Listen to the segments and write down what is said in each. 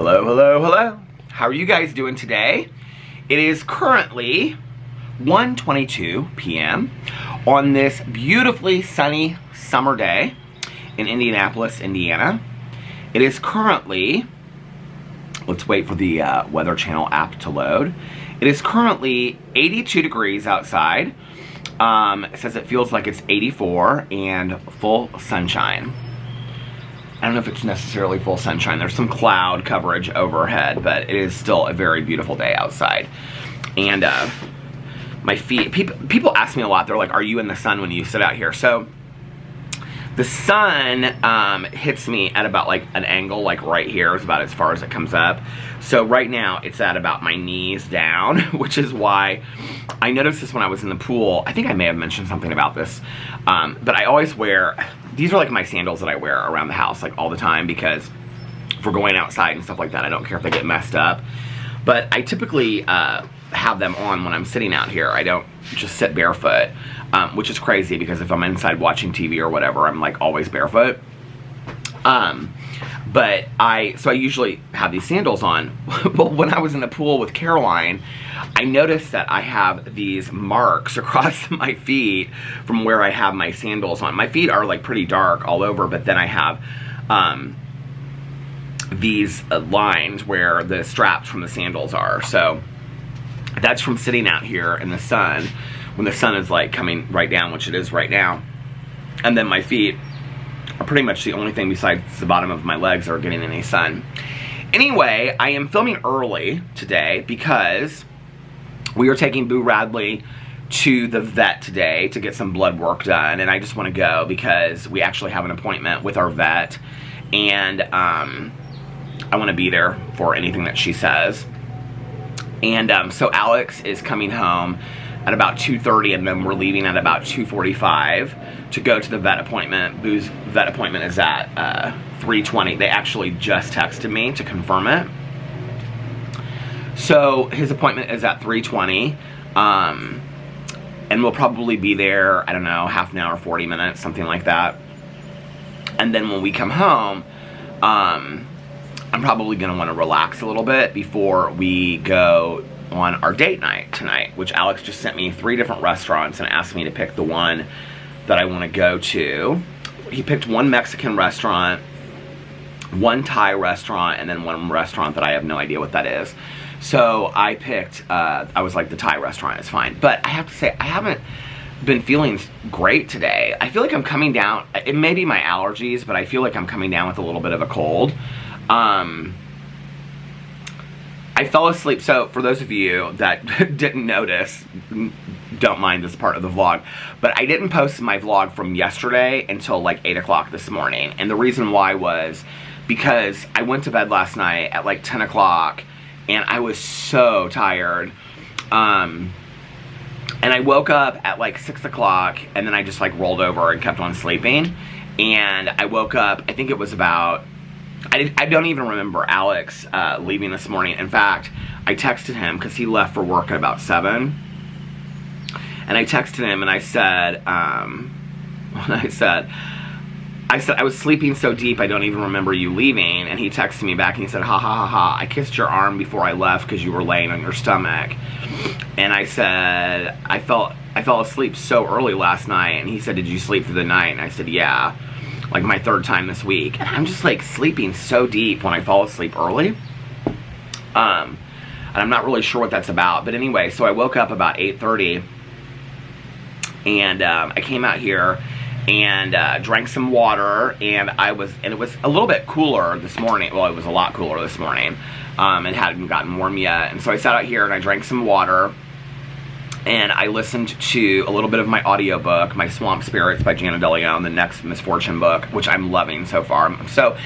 Hello, hello, hello. How are you guys doing today? It is currently 1:22 p.m. on this beautifully sunny summer day in Indianapolis, Indiana. It is currently, let's wait for the Weather Channel app to load. It is currently 82 degrees outside. It says it feels like it's 84 and full sunshine. I don't know if it's necessarily full sunshine. There's some cloud coverage overhead, but it is still a very beautiful day outside. And my feet, people ask me a lot, they're like, are you in the sun when you sit out here? So the sun hits me at about like an angle, like right here is about as far as it comes up. So right now it's at about my knees down, which is why I noticed this when I was in the pool. I think I may have mentioned something about this, but I always wear, these are like my sandals that I wear around the house like all the time, because for going outside and stuff like that, I don't care if they get messed up. But I typically have them on when I'm sitting out here. I don't just sit barefoot, which is crazy because if I'm inside watching TV or whatever, I'm like always barefoot. But I usually have these sandals on. But when I was in the pool with Caroline, I noticed that I have these marks across my feet from where I have my sandals on. My feet are like pretty dark all over, but then I have these lines where the straps from the sandals are. So that's from sitting out here in the sun when the sun is like coming right down, which it is right now. And then my feet are pretty much the only thing besides the bottom of my legs that are getting any sun. Anyway, I am filming early today because we are taking Boo Radley to the vet today to get some blood work done, and I just want to go because we actually have an appointment with our vet, and I want to be there for anything that she says. And so Alex is coming home at about 2:30, and then we're leaving at about 2:45 to go to the vet appointment. Boo's vet appointment is at 3:20. They actually just texted me to confirm it. So his appointment is at 3:20, and we'll probably be there, I don't know, half an hour, 40 minutes, something like that. And then when we come home, I'm probably going to want to relax a little bit before we go on our date night tonight, which Alex just sent me 3 different restaurants and asked me to pick the one that I want to go to. He picked one Mexican restaurant, one Thai restaurant, and then one restaurant that I have no idea what that is. So I picked, I was like, the Thai restaurant is fine. But I have to say, I haven't been feeling great today. I feel like I'm coming down, it may be my allergies, but I feel like I'm coming down with a little bit of a cold. I fell asleep, so for those of you that didn't notice, don't mind this part of the vlog, but I didn't post my vlog from yesterday until like 8 o'clock this morning, and the reason why was because I went to bed last night at like 10 o'clock, and I was so tired, and I woke up at like 6 o'clock, and then I just like rolled over and kept on sleeping, and I woke up, I think it was about, I don't even remember Alex leaving this morning. In fact, I texted him because he left for work at about 7. And I texted him and I said, I was sleeping so deep I don't even remember you leaving. And he texted me back and he said, ha ha ha ha, I kissed your arm before I left because you were laying on your stomach. And I said, I fell asleep so early last night. And he said, did you sleep through the night? And I said, yeah. Like my 3rd time this week, and I'm just like sleeping so deep when I fall asleep early, and I'm not really sure what that's about, but anyway, so I woke up about 8:30, and I came out here and drank some water, and it was a little bit cooler this morning. Well, it was a lot cooler this morning. It hadn't gotten warm yet, and so I sat out here and I drank some water. And I listened to a little bit of my audiobook, My Swamp Spirits by Jana DeLeon, the Next Misfortune book, which I'm loving so far. So,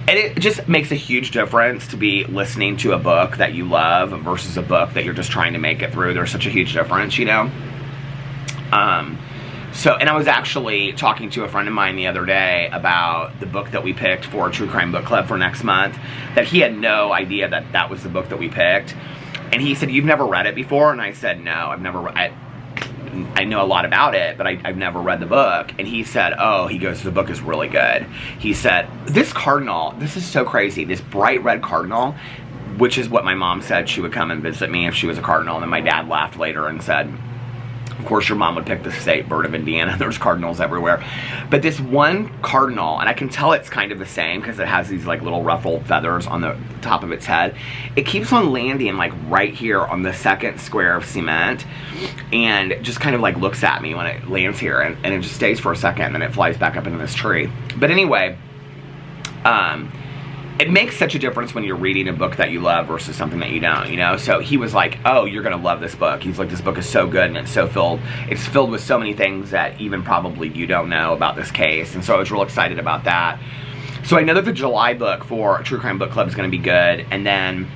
and it just makes a huge difference to be listening to a book that you love versus a book that you're just trying to make it through. There's such a huge difference, you know? And I was actually talking to a friend of mine the other day about the book that we picked for True Crime Book Club for next month, that he had no idea that that was the book that we picked. And he said, you've never read it before? And I said, no, I've never read it. I know a lot about it, but I've never read the book. And he said, oh, he goes, the book is really good. He said, this cardinal, this is so crazy, this bright red cardinal, which is what my mom said she would come and visit me if she was a cardinal. And then my dad laughed later and said, of course your mom would pick the state bird of Indiana. There's cardinals everywhere. But this one cardinal, and I can tell it's kind of the same because it has these like little ruffled feathers on the top of its head. It keeps on landing like right here on the second square of cement and just kind of like looks at me when it lands here, and it just stays for a second and then it flies back up into this tree. But anyway, it makes such a difference when you're reading a book that you love versus something that you don't, you know? So he was like, oh, you're gonna love this book. He's like, this book is so good and it's filled with so many things that even probably you don't know about this case. And so I was real excited about that. So I know that the July book for True Crime Book Club is gonna be good. And then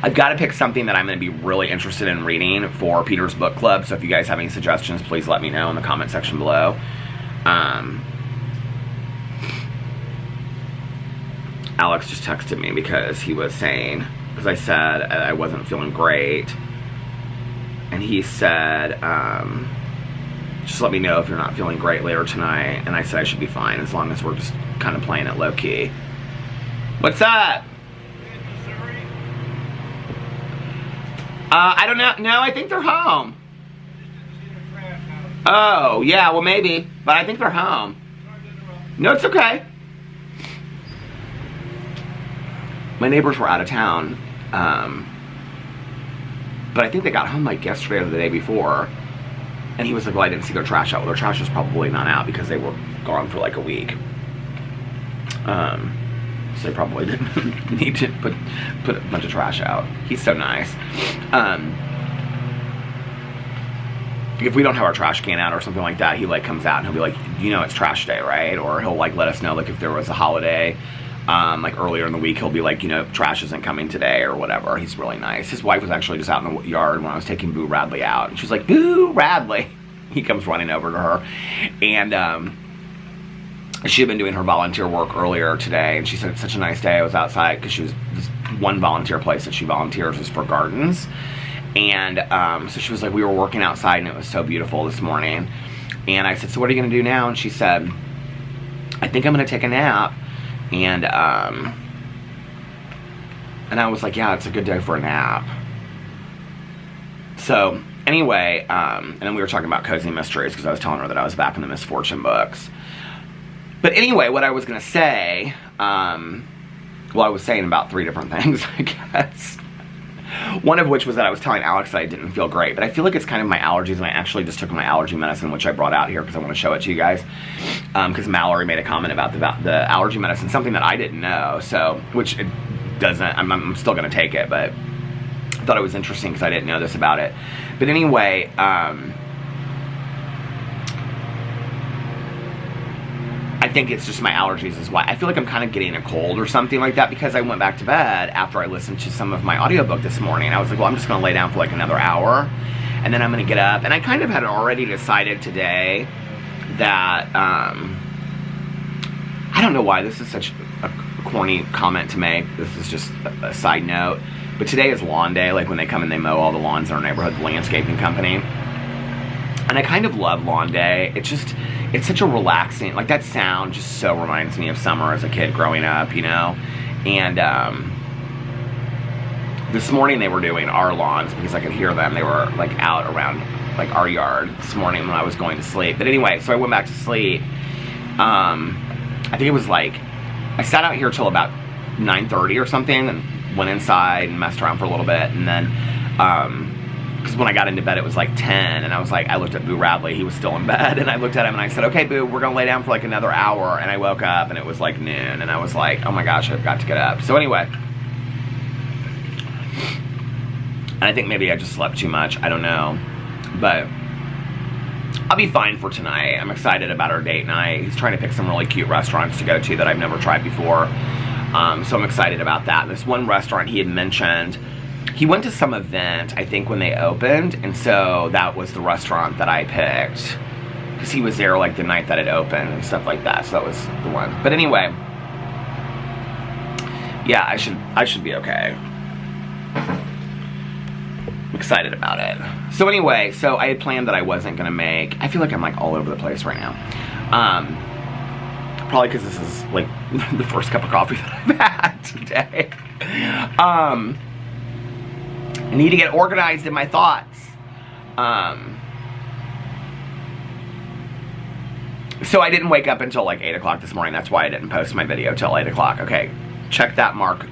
I've got to pick something that I'm going to be really interested in reading for Peter's book club. So if you guys have any suggestions, please let me know in the comment section below. Alex just texted me because he was saying, because I said I wasn't feeling great. And he said, just let me know if you're not feeling great later tonight. And I said I should be fine as long as we're just kind of playing it low key. What's up? I don't know. No, I think they're home. Oh, yeah, well, maybe. But I think they're home. No, it's okay. My neighbors were out of town. But I think they got home like yesterday or the day before. And he was like, well, I didn't see their trash out. Well, their trash was probably not out because they were gone for like a week. So they probably didn't need to put a bunch of trash out. He's so nice. If we don't have our trash can out or something like that, he like comes out and he'll be like, you know, it's trash day, right? Or he'll like let us know like if there was a holiday, like earlier in the week, he'll be like, you know, trash isn't coming today or whatever. He's really nice. His wife was actually just out in the yard when I was taking Boo Radley out, and she's like, Boo Radley. He comes running over to her, and she had been doing her volunteer work earlier today, and she said it's such a nice day. I was outside because she was, this one volunteer place that she volunteers is for gardens. And so she was like, we were working outside and it was so beautiful this morning. And I said, so what are you going to do now? And she said, I think I'm going to take a nap. And I was like, yeah, it's a good day for a nap. So anyway, and then we were talking about Cozy Mysteries because I was telling her that I was back in the Misfortune books. But anyway, what I was going to say, well, I was saying about 3 different things, I guess. One of which was that I was telling Alex that I didn't feel great. But I feel like it's kind of my allergies, and I actually just took my allergy medicine, which I brought out here because I want to show it to you guys. Because Mallory made a comment about the allergy medicine, something that I didn't know. So, which it doesn't, I'm still going to take it, but I thought it was interesting because I didn't know this about it. But anyway, I think it's just my allergies is why. I feel like I'm kind of getting a cold or something like that because I went back to bed after I listened to some of my audiobook this morning. I was like, well, I'm just going to lay down for like another hour and then I'm going to get up. And I kind of had already decided today that, I don't know why this is such a corny comment to make. This is just a side note. But today is lawn day, like when they come and they mow all the lawns in our neighborhood, the landscaping company. And I kind of love lawn day. It's such a relaxing, like that sound just so reminds me of summer as a kid growing up, you know? And this morning they were doing our lawns because I could hear them. They were like out around like our yard this morning when I was going to sleep. But anyway, so I went back to sleep. I think it was like, I sat out here till about 9:30 or something and went inside and messed around for a little bit. And then, because when I got into bed it was like 10 and I was like, I looked at Boo Radley, he was still in bed, and I looked at him and I said, okay Boo, we're gonna lay down for like another hour. And I woke up and it was like noon and I was like, oh my gosh, I've got to get up. So anyway, and I think maybe I just slept too much, I don't know, but I'll be fine for tonight. I'm excited about our date night. He's trying to pick some really cute restaurants to go to that I've never tried before, so I'm excited about that. This one restaurant he had mentioned, he went to some event, I think, when they opened, and so that was the restaurant that I picked. Because he was there, like, the night that it opened and stuff like that, so that was the one. But anyway, yeah, I should be okay. excited about it. So anyway, so I had planned that I wasn't gonna make, I feel like I'm like all over the place right now. Probably because this is like the first cup of coffee that I've had today. I need to get organized in my thoughts. So I didn't wake up until like 8 o'clock this morning. That's why I didn't post my video till 8 o'clock. Okay, check mark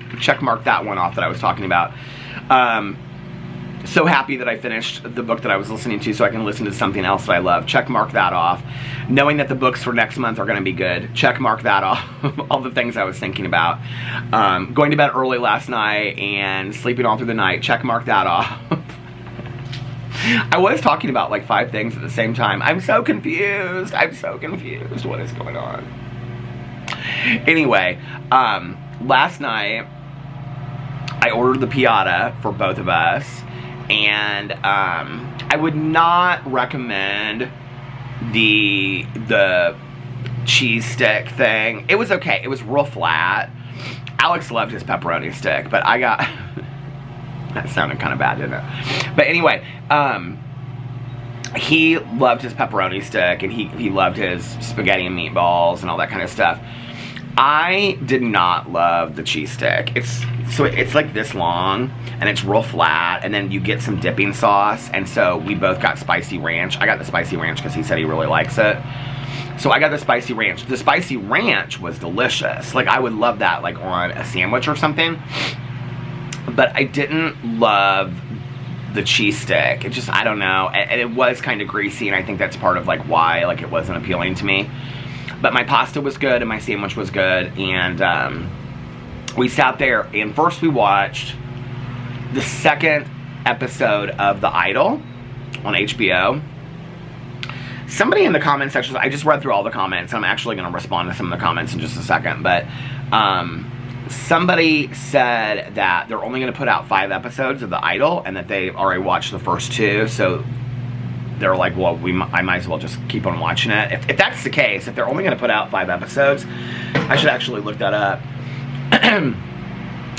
that one off that I was talking about. So happy that I finished the book that I was listening to so I can listen to something else that I love. Check mark that off. Knowing that the books for next month are going to be good. Check mark that off. All the things I was thinking about. Going to bed early last night and sleeping all through the night. Check mark that off. I was talking about like 5 things at the same time. I'm so confused. I'm so confused. What is going on? Anyway, last night I ordered the piata for both of us. And I would not recommend the cheese stick thing. It was okay. It was real flat. Alex loved his pepperoni stick, but I got that sounded kind of bad, didn't it? But anyway, he loved his pepperoni stick, and he loved his spaghetti and meatballs and all that kind of stuff. I did not love the cheese stick. It's like this long, and it's real flat, and then you get some dipping sauce, and so we both got spicy ranch. I got the spicy ranch because he said he really likes it. So I got the spicy ranch. The spicy ranch was delicious. Like, I would love that, like, on a sandwich or something. But I didn't love the cheese stick. It just, I don't know. And it was kind of greasy, and I think that's part of, like, why, like, it wasn't appealing to me. But my pasta was good, and my sandwich was good, and we sat there, and first we watched the 2nd episode of The Idol on HBO. Somebody in the comment section, I just read through all the comments, and I'm actually going to respond to some of the comments in just a second, but somebody said that they're only going to put out 5 episodes of The Idol, and that they already watched the first 2, so they're like, well, I might as well just keep on watching it. If that's the case, if they're only going to put out 5 episodes, I should actually look that up.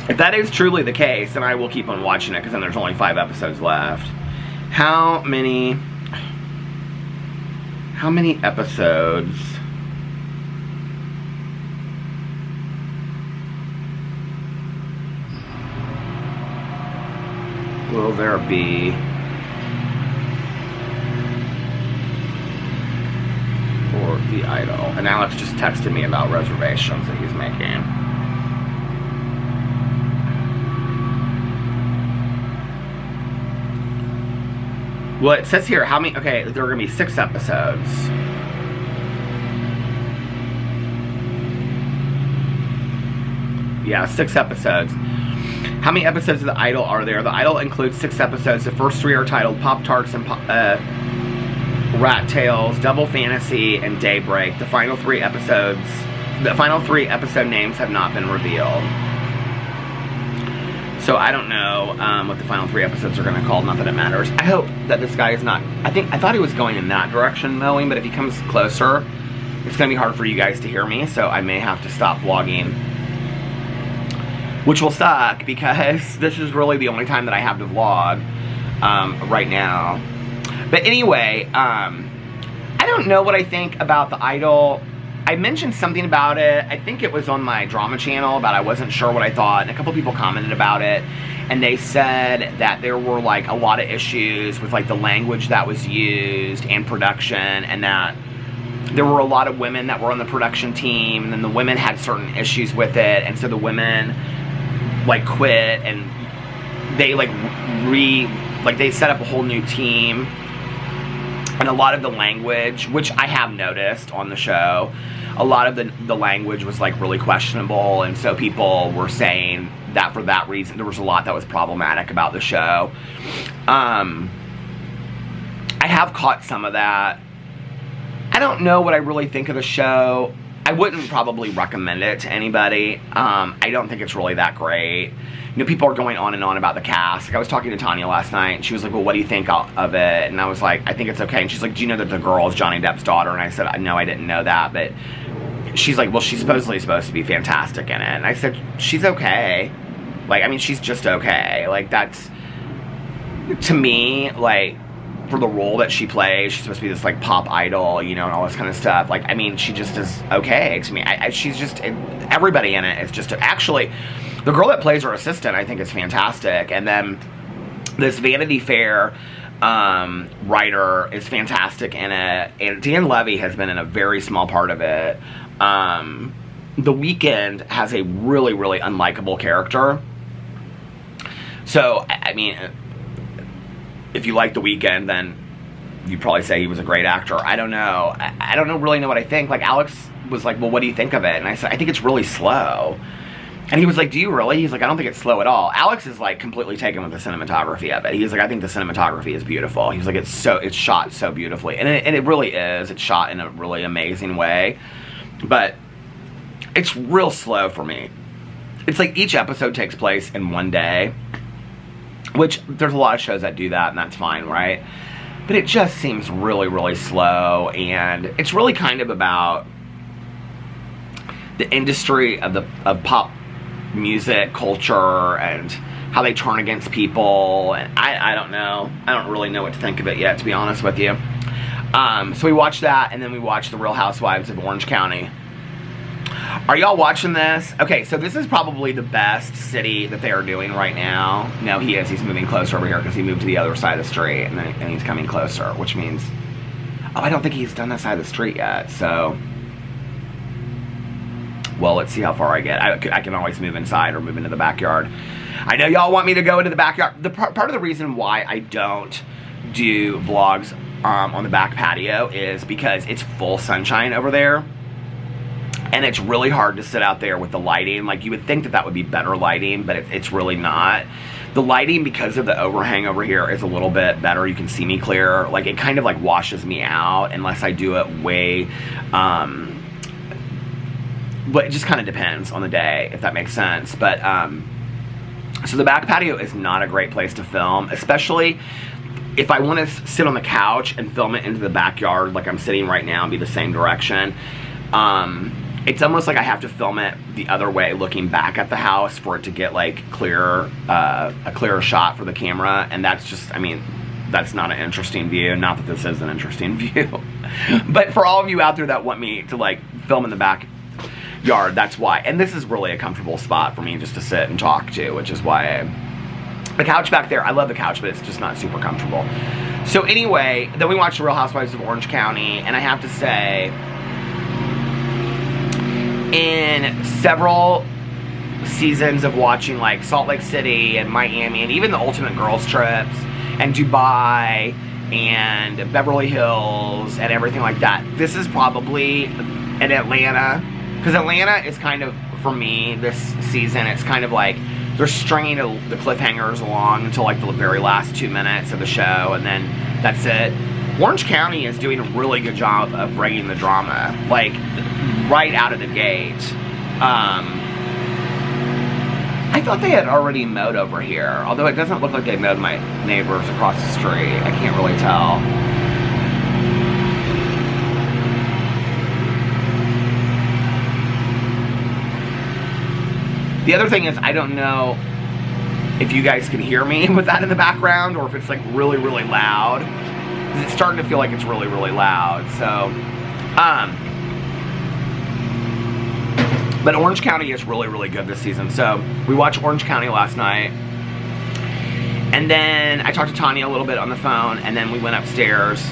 If that is truly the case, then I will keep on watching it, because then there's only 5 episodes left. How many episodes will there be for The Idol? And Alex just texted me about reservations that he's making. Well, it says here, how many, okay, there are going to be 6 episodes. Yeah, 6 episodes. How many episodes of The Idol are there? The Idol includes 6 episodes. The first 3 are titled Pop-Tarts and Rat Tails, Double Fantasy, and Daybreak. The final 3 episode names have not been revealed. So I don't know what the final 3 episodes are going to call, not that it matters. I hope that this guy is not, I thought he was going in that direction mowing, but if he comes closer, it's going to be hard for you guys to hear me, so I may have to stop vlogging. Which will suck, because this is really the only time that I have to vlog right now. But anyway, I don't know what I think about The Idol. I mentioned something about it. I think it was on my drama channel, but I wasn't sure what I thought. And a couple people commented about it. And they said that there were like a lot of issues with like the language that was used and production. And that there were a lot of women that were on the production team. And then the women had certain issues with it. And so the women like quit. And they they set up a whole new team. And a lot of the language, which I have noticed on the show, a lot of the language was like really questionable, and so people were saying that for that reason there was a lot that was problematic about the show. I have caught some of that. I don't know what I really think of the show. I wouldn't probably recommend it to anybody. I don't think it's really that great. You know, people are going on and on about the cast. Like, I was talking to Tanya last night, and she was like, well, what do you think of it? And I was like, I think it's okay. And she's like, do you know that the girl is Johnny Depp's daughter? And I said, no, I didn't know that. But she's like, well, she's supposedly supposed to be fantastic in it. And I said, she's okay. Like, I mean, she's just okay. Like, that's... to me, like, for the role that she plays, she's supposed to be this, like, pop idol, you know, and all this kind of stuff. Like, I mean, she just is okay to me. She's just, everybody in it is just, actually, the girl that plays her assistant, I think, is fantastic. And then this Vanity Fair writer is fantastic in it. And Dan Levy has been in a very small part of it. The Weeknd has a really, really unlikable character. So, I mean, if you like The Weeknd, then you'd probably say he was a great actor. I don't know. I don't really know what I think. Like, Alex was like, well, what do you think of it? And I said, I think it's really slow. And he was like, do you really? He's like, I don't think it's slow at all. Alex is like completely taken with the cinematography of it. He's like, I think the cinematography is beautiful. He's like, it's shot so beautifully. And it really is. It's shot in a really amazing way. But it's real slow for me. It's like each episode takes place in one day. Which, there's a lot of shows that do that, and that's fine, right? But it just seems really, really slow, and it's really kind of about the industry of pop music culture and how they turn against people, and I don't know. I don't really know what to think of it yet, to be honest with you. So we watched that, and then we watched The Real Housewives of Orange County. Are y'all watching this? Okay, so this is probably the best city that they are doing right now. No, he is. He's moving closer over here because he moved to the other side of the street, and he's coming closer, which means... Oh, I don't think he's done that side of the street yet, so... Well, let's see how far I get. I can always move inside or move into the backyard. I know y'all want me to go into the backyard. Part of the reason why I don't do vlogs on the back patio is because it's full sunshine over there. And it's really hard to sit out there with the lighting. Like, you would think that would be better lighting, but it's really not. The lighting, because of the overhang over here, is a little bit better. You can see me clear. Like, it kind of, like, washes me out unless I do it way... but it just kind of depends on the day, if that makes sense. But, so the back patio is not a great place to film, especially if I want to sit on the couch and film it into the backyard like I'm sitting right now and be the same direction. It's almost like I have to film it the other way, looking back at the house for it to get, like, a clearer shot for the camera. And that's just, I mean, that's not an interesting view. Not that this is an interesting view. But for all of you out there that want me to, like, film in the backyard, that's why. And this is really a comfortable spot for me just to sit and talk to, which is why the couch back there, I love the couch, but it's just not super comfortable. So anyway, then we watched The Real Housewives of Orange County, and I have to say... in several seasons of watching, like, Salt Lake City and Miami and even the Ultimate Girls trips and Dubai and Beverly Hills and everything like that, this is probably in Atlanta, because Atlanta is kind of, for me, this season, it's kind of like they're stringing the cliffhangers along until, like, the very last 2 minutes of the show, and then that's it. Orange County is doing a really good job of bringing the drama, like, right out of the gate. I thought they had already mowed over here, although it doesn't look like they mowed my neighbors across the street. I can't really tell. The other thing is, I don't know if you guys can hear me with that in the background, or if it's, like, really, really loud. It's starting to feel like it's really, really loud. So, but Orange County is really, really good this season. So, we watched Orange County last night. And then I talked to Tanya a little bit on the phone, and then we went upstairs.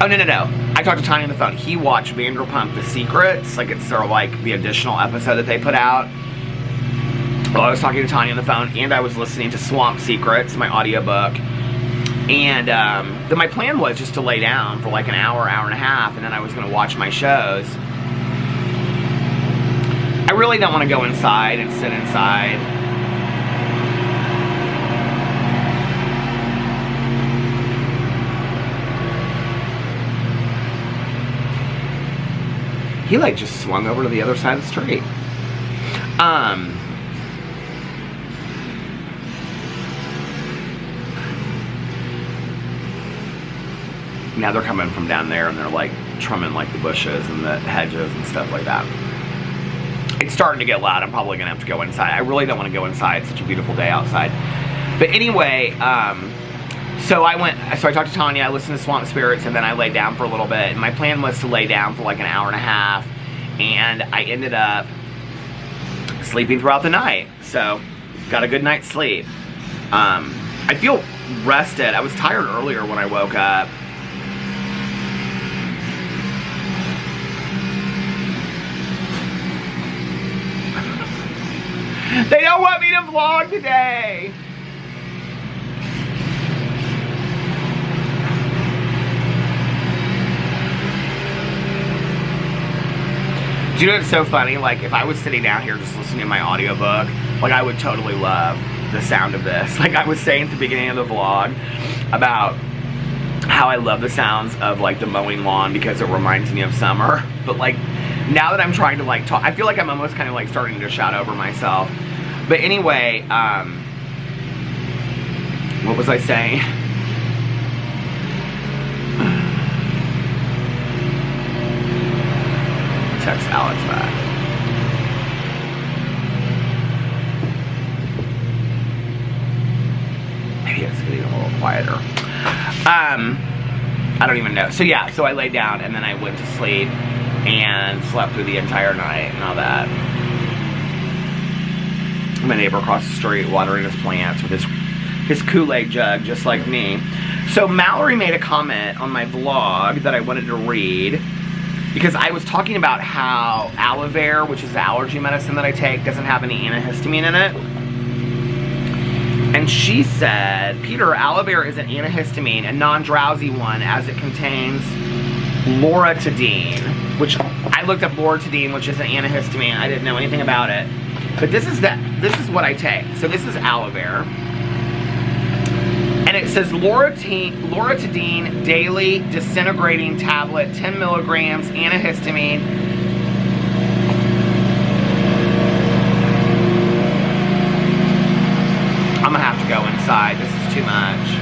Oh, no. I talked to Tanya on the phone. He watched Vanderpump The Secrets. Like, it's sort of like the additional episode that they put out. Well, I was talking to Tanya on the phone, and I was listening to Swamp Secrets, my audiobook. And then my plan was just to lay down for like an hour, hour and a half, and then I was going to watch my shows. I really don't want to go inside and sit inside. He, like, just swung over to the other side of the street. Now they're coming from down there, and they're, like, trimming, like, the bushes and the hedges and stuff like that. It's starting to get loud. I'm probably going to have to go inside. I really don't want to go inside. It's such a beautiful day outside. But anyway, So I talked to Tanya, I listened to Swamp Spirits, and then I laid down for a little bit. And my plan was to lay down for like an hour and a half, and I ended up sleeping throughout the night. So, got a good night's sleep. I feel rested. I was tired earlier when I woke up. They don't want me to vlog today. Do you know what's so funny? Like, if I was sitting down here just listening to my audiobook, like, I would totally love the sound of this. Like I was saying at the beginning of the vlog about how I love the sounds of, like, the mowing lawn because it reminds me of summer. But, like, now that I'm trying to, like, talk, I feel like I'm almost kind of, like, starting to shout over myself. But anyway, what was I saying? Text Alex back. Maybe it's getting a little quieter. I don't even know. So yeah, so I laid down and then I went to sleep and slept through the entire night and all that. My neighbor across the street watering his plants with his Kool-Aid jug, just like me. So Mallory made a comment on my vlog that I wanted to read, because I was talking about how aloe vera, which is the allergy medicine that I take, doesn't have any antihistamine in it. And she said, Peter, aloe vera is an antihistamine, a non-drowsy one, as it contains loratadine, which I looked up loratadine, which is an antihistamine. I didn't know anything about it. But this is what I take. So this is aloe vera. And it says loratadine daily disintegrating tablet, 10 milligrams, antihistamine. I'm gonna have to go inside. This is too much.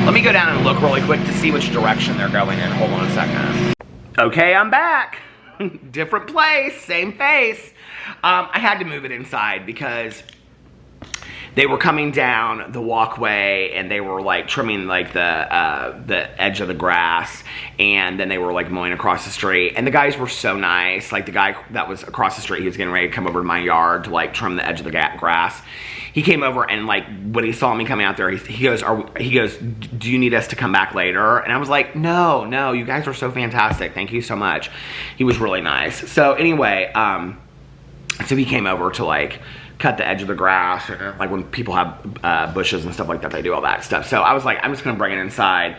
Let me go down and look really quick to see which direction they're going in. Hold on a second. Okay, I'm back. Different place, same face. I had to move it inside because they were coming down the walkway and they were like trimming like the edge of the grass, and then they were like mowing across the street, and the guys were so nice. Like the guy that was across the street, he was getting ready to come over to my yard to like trim the edge of the grass. He came over and like when he saw me coming out there, he goes, do you need us to come back later? And I was like, no, you guys are so fantastic. Thank you so much. He was really nice. So anyway, so he came over to like cut the edge of the grass, like when people have bushes and stuff like that, they do all that stuff. So I was like, I'm just gonna bring it inside.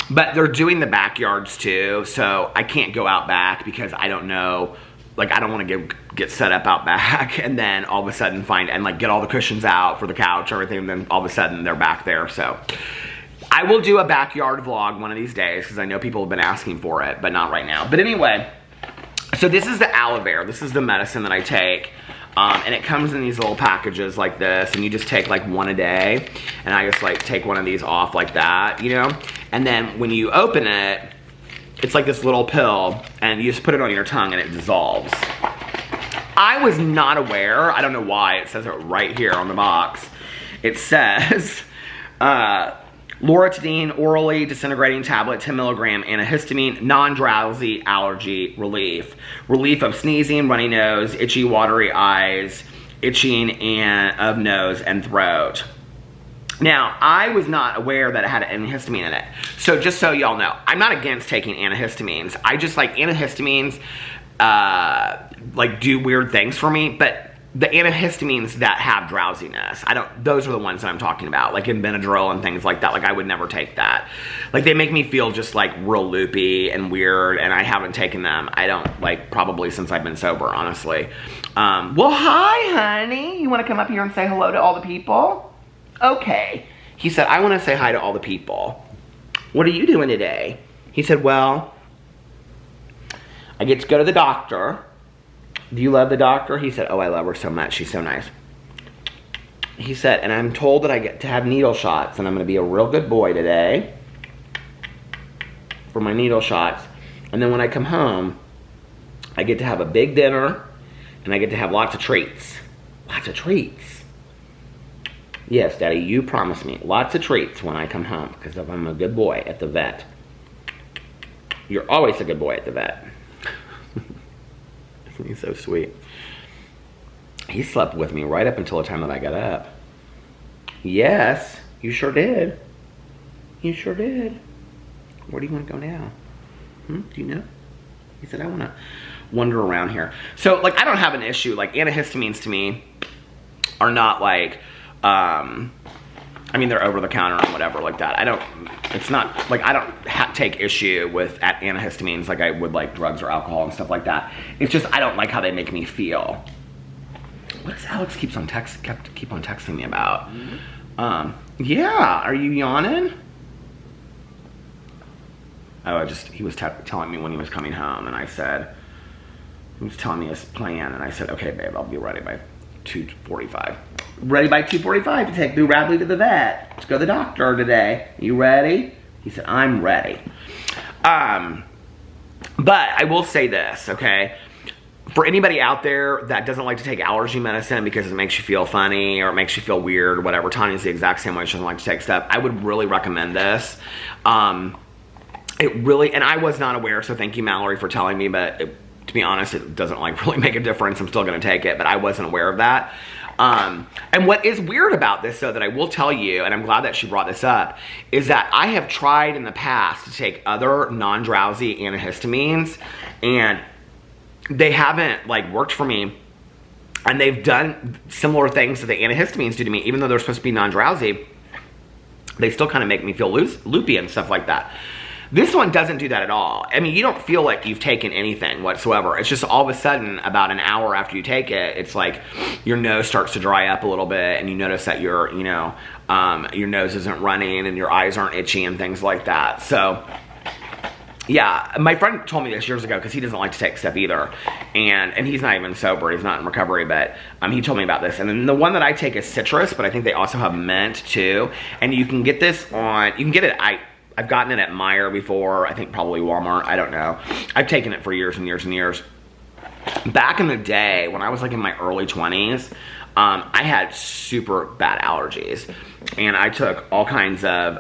But they're doing the backyards too, so I can't go out back because I don't know, like I don't want to get set up out back and then all of a sudden like get all the cushions out for the couch, everything, and then all of a sudden they're back there. So I will do a backyard vlog one of these days because I know people have been asking for it, but not right now. But anyway, so this is the aloe vera. This is the medicine that I take. And it comes in these little packages like this, and you just take like one a day, and I just like take one of these off like that, you know? And then when you open it, it's like this little pill, and you just put it on your tongue and it dissolves. I was not aware, I don't know why, it says it right here on the box. It says, loratadine orally disintegrating tablet, 10 milligram antihistamine, non-drowsy allergy relief. Relief of sneezing, runny nose, itchy watery eyes, itching of nose and throat. Now, I was not aware that it had antihistamine in it. So just so y'all know, I'm not against taking antihistamines. I just like antihistamines, like do weird things for me, but the antihistamines that have drowsiness, those are the ones that I'm talking about, like in Benadryl and things like that. Like I would never take that. Like they make me feel just like real loopy and weird, and I haven't taken them. I don't, like, probably since I've been sober, honestly. Well, hi, honey. You want to come up here and say hello to all the people? Okay. He said, I want to say hi to all the people. What are you doing today? He said, well, I get to go to the doctor. Do you love the doctor? He said, oh, I love her so much. She's so nice. He said, and I'm told that I get to have needle shots, and I'm going to be a real good boy today for my needle shots. And then when I come home, I get to have a big dinner, and I get to have lots of treats. Lots of treats. Yes, Daddy, you promised me lots of treats when I come home, because if I'm a good boy at the vet. You're always a good boy at the vet. He's so sweet. He slept with me right up until the time that I got up. Yes, you sure did. You sure did. Where do you want to go now? Do you know? He said, I want to wander around here. So, like, I don't have an issue. Like, antihistamines to me are not like, I mean, they're over the counter and whatever like that. It's not, like, I don't take issue with antihistamines like I would like drugs or alcohol and stuff like that. It's just, I don't like how they make me feel. What does Alex keep on texting me about? Yeah, are you yawning? Oh, he was telling me when he was coming home, and he was telling me his plan, and I said, okay, babe, I'll be ready by 2:45. Ready by 2:45 to take Boo Radley to the vet. Let's go to the doctor today. You ready? He said, I'm ready. But I will say this, okay? For anybody out there that doesn't like to take allergy medicine because it makes you feel funny or it makes you feel weird or whatever, Tanya's the exact same way. She doesn't like to take stuff. I would really recommend this. It really, and I was not aware, so thank you, Mallory, for telling me, but to be honest, it doesn't like really make a difference. I'm still going to take it, but I wasn't aware of that. And what is weird about this, though, that I will tell you, and I'm glad that she brought this up, is that I have tried in the past to take other non-drowsy antihistamines, and they haven't, like, worked for me. And they've done similar things that the antihistamines do to me, even though they're supposed to be non-drowsy. They still kind of make me feel loopy and stuff like that. This one doesn't do that at all. I mean, you don't feel like you've taken anything whatsoever. It's just all of a sudden, about an hour after you take it, it's like your nose starts to dry up a little bit, and you notice that your nose isn't running and your eyes aren't itchy and things like that. So, yeah, my friend told me this years ago because he doesn't like to take stuff either. And he's not even sober. He's not in recovery, but he told me about this. And then the one that I take is citrus, but I think they also have mint too. And you can get this you can get it, I've gotten it at Meijer before, I think probably Walmart, I don't know. I've taken it for years and years and years. Back in the day, when I was like in my early 20s, I had super bad allergies. And I took all kinds of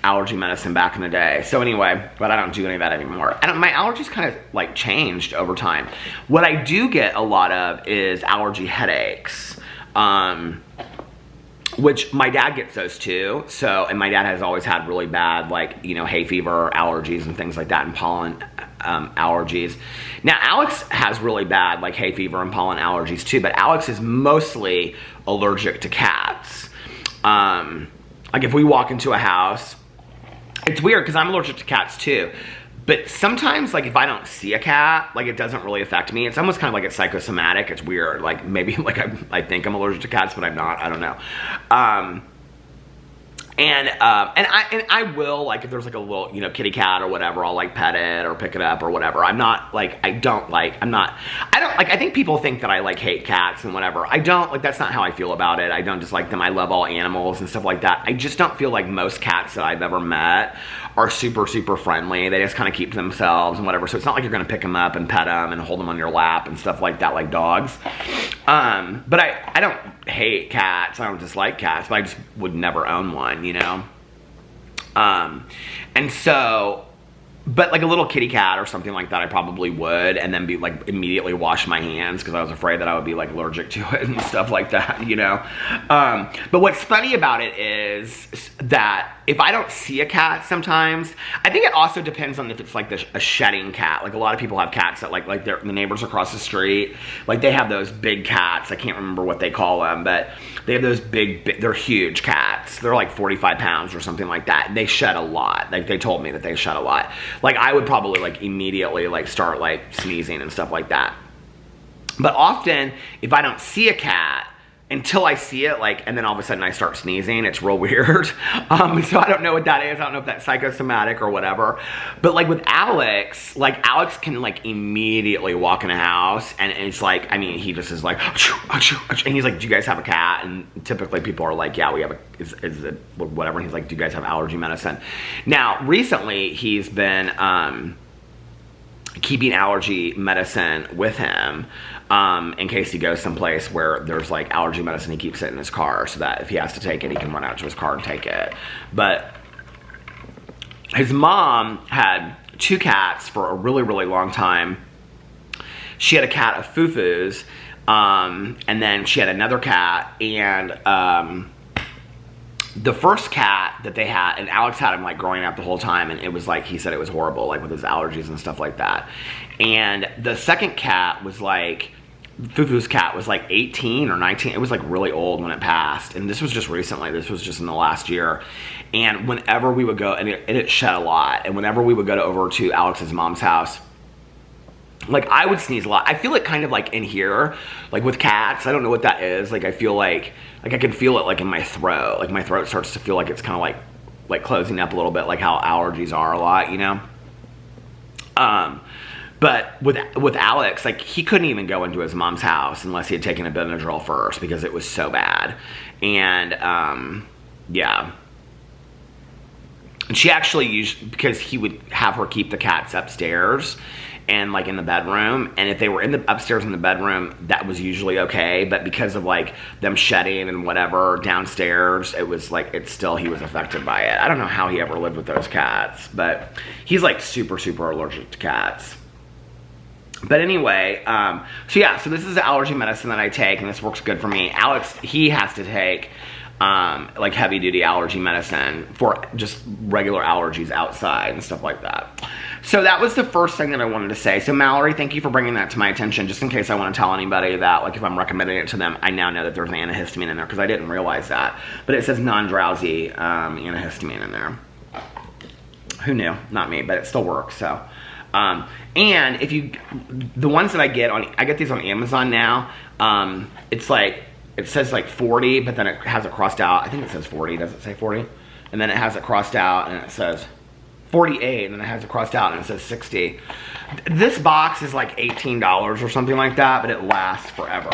allergy medicine back in the day. So anyway, but I don't do any of that anymore. And my allergies kind of like changed over time. What I do get a lot of is allergy headaches. Which my dad gets those too. So, and my dad has always had really bad, like, hay fever allergies and things like that, and pollen allergies. Now, Alex has really bad, like, hay fever and pollen allergies too, but Alex is mostly allergic to cats. Like, if we walk into a house, it's weird because I'm allergic to cats too. But sometimes, like, if I don't see a cat, like, it doesn't really affect me. It's almost kind of like it's psychosomatic. It's weird. Like, maybe, like, I think I'm allergic to cats, but I'm not. I don't know. And I will, like, if there's, like, a little, kitty cat or whatever, I'll, like, pet it or pick it up or whatever. I'm not, like, I think people think that I, like, hate cats and whatever. I don't, like, that's not how I feel about it. I don't dislike them. I love all animals and stuff like that. I just don't feel like most cats that I've ever met are super, super friendly. They just kind of keep to themselves and whatever. So it's not like you're going to pick them up and pet them and hold them on your lap and stuff like that, like dogs. But I don't hate cats. I don't dislike cats, but I just would never own one, And so, but like a little kitty cat or something like that, I probably would, and then be like immediately wash my hands because I was afraid that I would be like allergic to it and stuff like that, But what's funny about it is that if I don't see a cat sometimes, I think it also depends on if it's like a shedding cat. Like a lot of people have cats that like the neighbors across the street, like they have those big cats. I can't remember what they call them, but they have those big, they're huge cats. They're like 45 pounds or something like that. They shed a lot. Like they told me that they shed a lot. Like I would probably like immediately like start like sneezing and stuff like that. But often if I don't see a cat, until I see it, like, and then all of a sudden I start sneezing, it's real weird. So I don't know what that is. I don't know if that's psychosomatic or whatever. But like with Alex, like Alex can like immediately walk in a house and it's like, I mean, he just is like, achoo, achoo, achoo. And he's like, do you guys have a cat? And typically people are like, yeah, we have is it whatever. And he's like, do you guys have allergy medicine? Now, recently he's been, keeping allergy medicine with him in case he goes someplace where there's like allergy medicine. He keeps it in his car so that if he has to take it, he can run out to his car and take it. But his mom had 2 cats for a really, really long time. She had a cat of Fufu's, and then she had another cat, and the first cat that they had, and Alex had him like growing up the whole time, and it was like, he said it was horrible, like with his allergies and stuff like that. And the second cat was like, Fufu's cat was like 18 or 19. It was like really old when it passed. And this was just recently. This was just in the last year. And whenever we would go, and it shed a lot. And whenever we would go over to Alex's mom's house, like I would sneeze a lot. I feel it kind of like in here, like with cats. I don't know what that is. Like I feel like I can feel it like in my throat. Like my throat starts to feel like it's kind of like closing up a little bit, like how allergies are a lot, you know? But with Alex, like he couldn't even go into his mom's house unless he had taken a Benadryl first because it was so bad. And yeah. And she actually used, because he would have her keep the cats upstairs and like in the bedroom, and if they were in the upstairs in the bedroom, that was usually okay, but because of like them shedding and whatever downstairs, it was like, he was affected by it. I don't know how he ever lived with those cats, but he's like super, super allergic to cats. But anyway, so yeah, so this is the allergy medicine that I take, and this works good for me. Alex, he has to take like heavy duty allergy medicine for just regular allergies outside and stuff like that. So that was the first thing that I wanted to say. So Mallory, thank you for bringing that to my attention, just in case I want to tell anybody that, like if I'm recommending it to them, I now know that there's antihistamine in there, because I didn't realize that. But it says non-drowsy antihistamine in there. Who knew? Not me, but it still works, so. And if you, the ones that I get these on Amazon now, it's like, it says like 40, but then it has it crossed out. I think it says 40, does it say 40? And then it has it crossed out and it says 48, and then it has it crossed out and it says 60. This box is like $18 or something like that, but it lasts forever.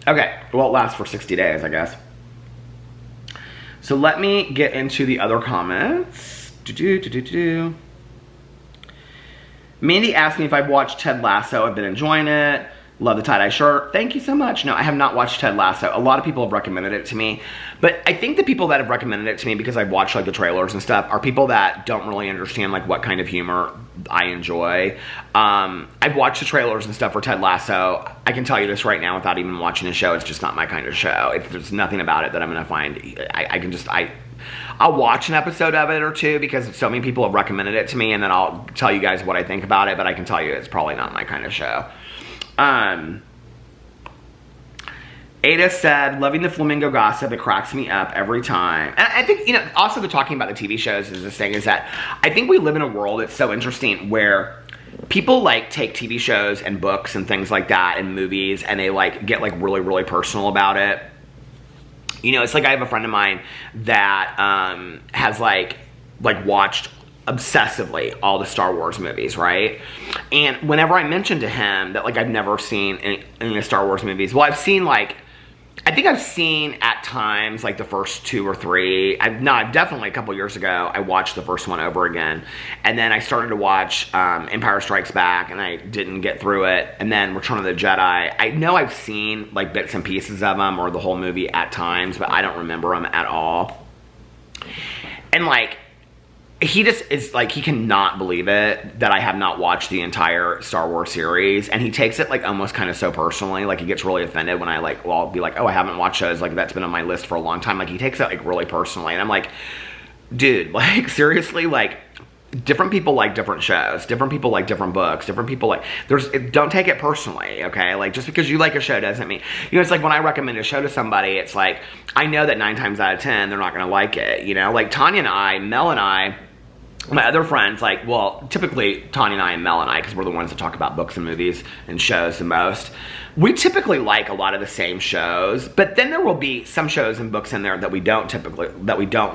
Okay, well it lasts for 60 days, I guess. So let me get into the other comments. Mandy asked me if I've watched Ted Lasso. I've been enjoying it. Love the tie-dye shirt. Thank you so much. No, I have not watched Ted Lasso. A lot of people have recommended it to me. But I think the people that have recommended it to me, because I've watched like the trailers and stuff, are people that don't really understand like what kind of humor I enjoy. I've watched the trailers and stuff for Ted Lasso. I can tell you this right now without even watching the show. It's just not my kind of show. There's nothing about it that I'm going to find. I'll watch an episode of it or two because so many people have recommended it to me, and then I'll tell you guys what I think about it, but I can tell you it's probably not my kind of show. Ada said, loving the flamingo gossip, it cracks me up every time. And I think, you know, also the talking about the TV shows is this thing, is that I think we live in a world that's so interesting where people like take TV shows and books and things like that and movies, and they like get like really, really personal about it. You know, it's like I have a friend of mine that has like watched obsessively all the Star Wars movies, right? And whenever I mentioned to him that like I've never seen any of the Star Wars movies, well, I've seen like, I think I've seen at times like the first 2 or 3. I've definitely a couple years ago, I watched the first one over again. And then I started to watch Empire Strikes Back, and I didn't get through it. And then Return of the Jedi. I know I've seen like bits and pieces of them or the whole movie at times, but I don't remember them at all. And like, he just is like, he cannot believe it that I have not watched the entire Star Wars series, and he takes it like almost kind of so personally. Like he gets really offended when I like, well, I'll be like, oh, I haven't watched those, like that's been on my list for a long time. Like he takes it like really personally, and I'm like, dude, like seriously, like different people like different shows, different people like different books, different people like, don't take it personally, okay? Like just because you like a show doesn't mean, you know, it's like when I recommend a show to somebody, it's like, I know that 9 times out of 10, they're not gonna like it, you know? Like Tanya and I, Mel and I, my other friends, like, well, typically Tanya and I and Mel and I, because we're the ones that talk about books and movies and shows the most, we typically like a lot of the same shows, but then there will be some shows and books in there that we don't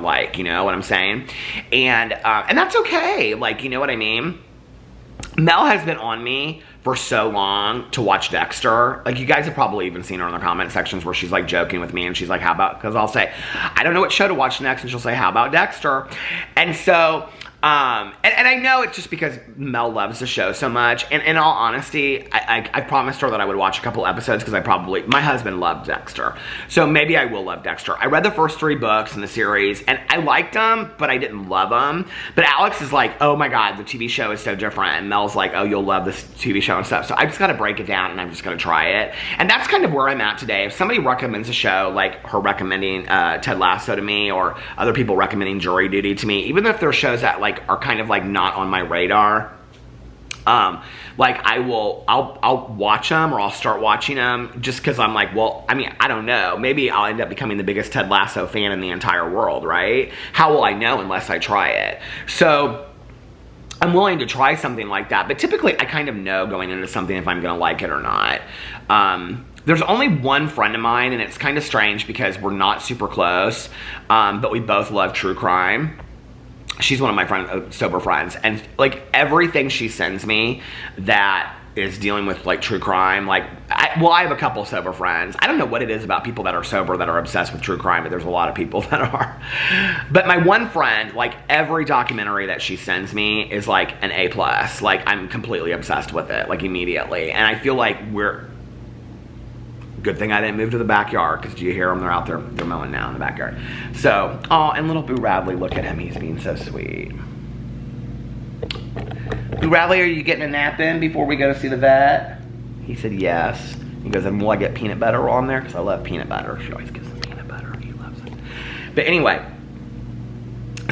like, you know what I'm saying? And that's okay, like, you know what I mean? Mel has been on me for so long to watch Dexter. Like, you guys have probably even seen her in the comment sections where she's like joking with me, and she's like, how about, because I'll say, I don't know what show to watch next, and she'll say, how about Dexter? And so And I know it's just because Mel loves the show so much. And in all honesty, I promised her that I would watch a couple episodes because my husband loved Dexter. So maybe I will love Dexter. I read the first 3 books in the series and I liked them, but I didn't love them. But Alex is like, oh my God, the TV show is so different. And Mel's like, oh, you'll love this TV show and stuff. So I just got to break it down and I'm just going to try it. And that's kind of where I'm at today. If somebody recommends a show, like her recommending Ted Lasso to me, or other people recommending Jury Duty to me, even if they're shows that like are kind of like not on my radar, like I'll watch them, or I'll start watching them just because I'm like, well, I mean, I don't know, maybe I'll end up becoming the biggest Ted Lasso fan in the entire world, right? How will I know unless I try it? So I'm willing to try something like that, but typically I kind of know going into something if I'm gonna like it or not. There's only one friend of mine, and it's kind of strange because we're not super close, but we both love true crime. She's one of my sober friends, and like everything she sends me that is dealing with like true crime, like, I have a couple sober friends. I don't know what it is about people that are sober that are obsessed with true crime, but there's a lot of people that are. But my one friend, like every documentary that she sends me is like an A+. Like I'm completely obsessed with it, like immediately. And I feel like good thing I didn't move to the backyard, because do you hear them? They're out there, they're mowing now in the backyard. So, oh, and little Boo Radley, look at him, he's being so sweet. Boo Radley, are you getting a nap in before we go to see the vet? He said yes. He goes, and will I get peanut butter on there? Because I love peanut butter. She always gives him peanut butter. He loves it. But anyway,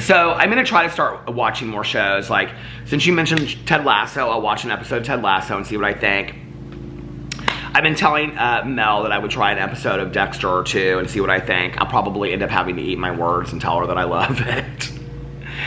so I'm going to try to start watching more shows. Like, since you mentioned Ted Lasso, I'll watch an episode of Ted Lasso and see what I think. I've been telling Mel that I would try an episode of Dexter or 2 and see what I think. I'll probably end up having to eat my words and tell her that I love it.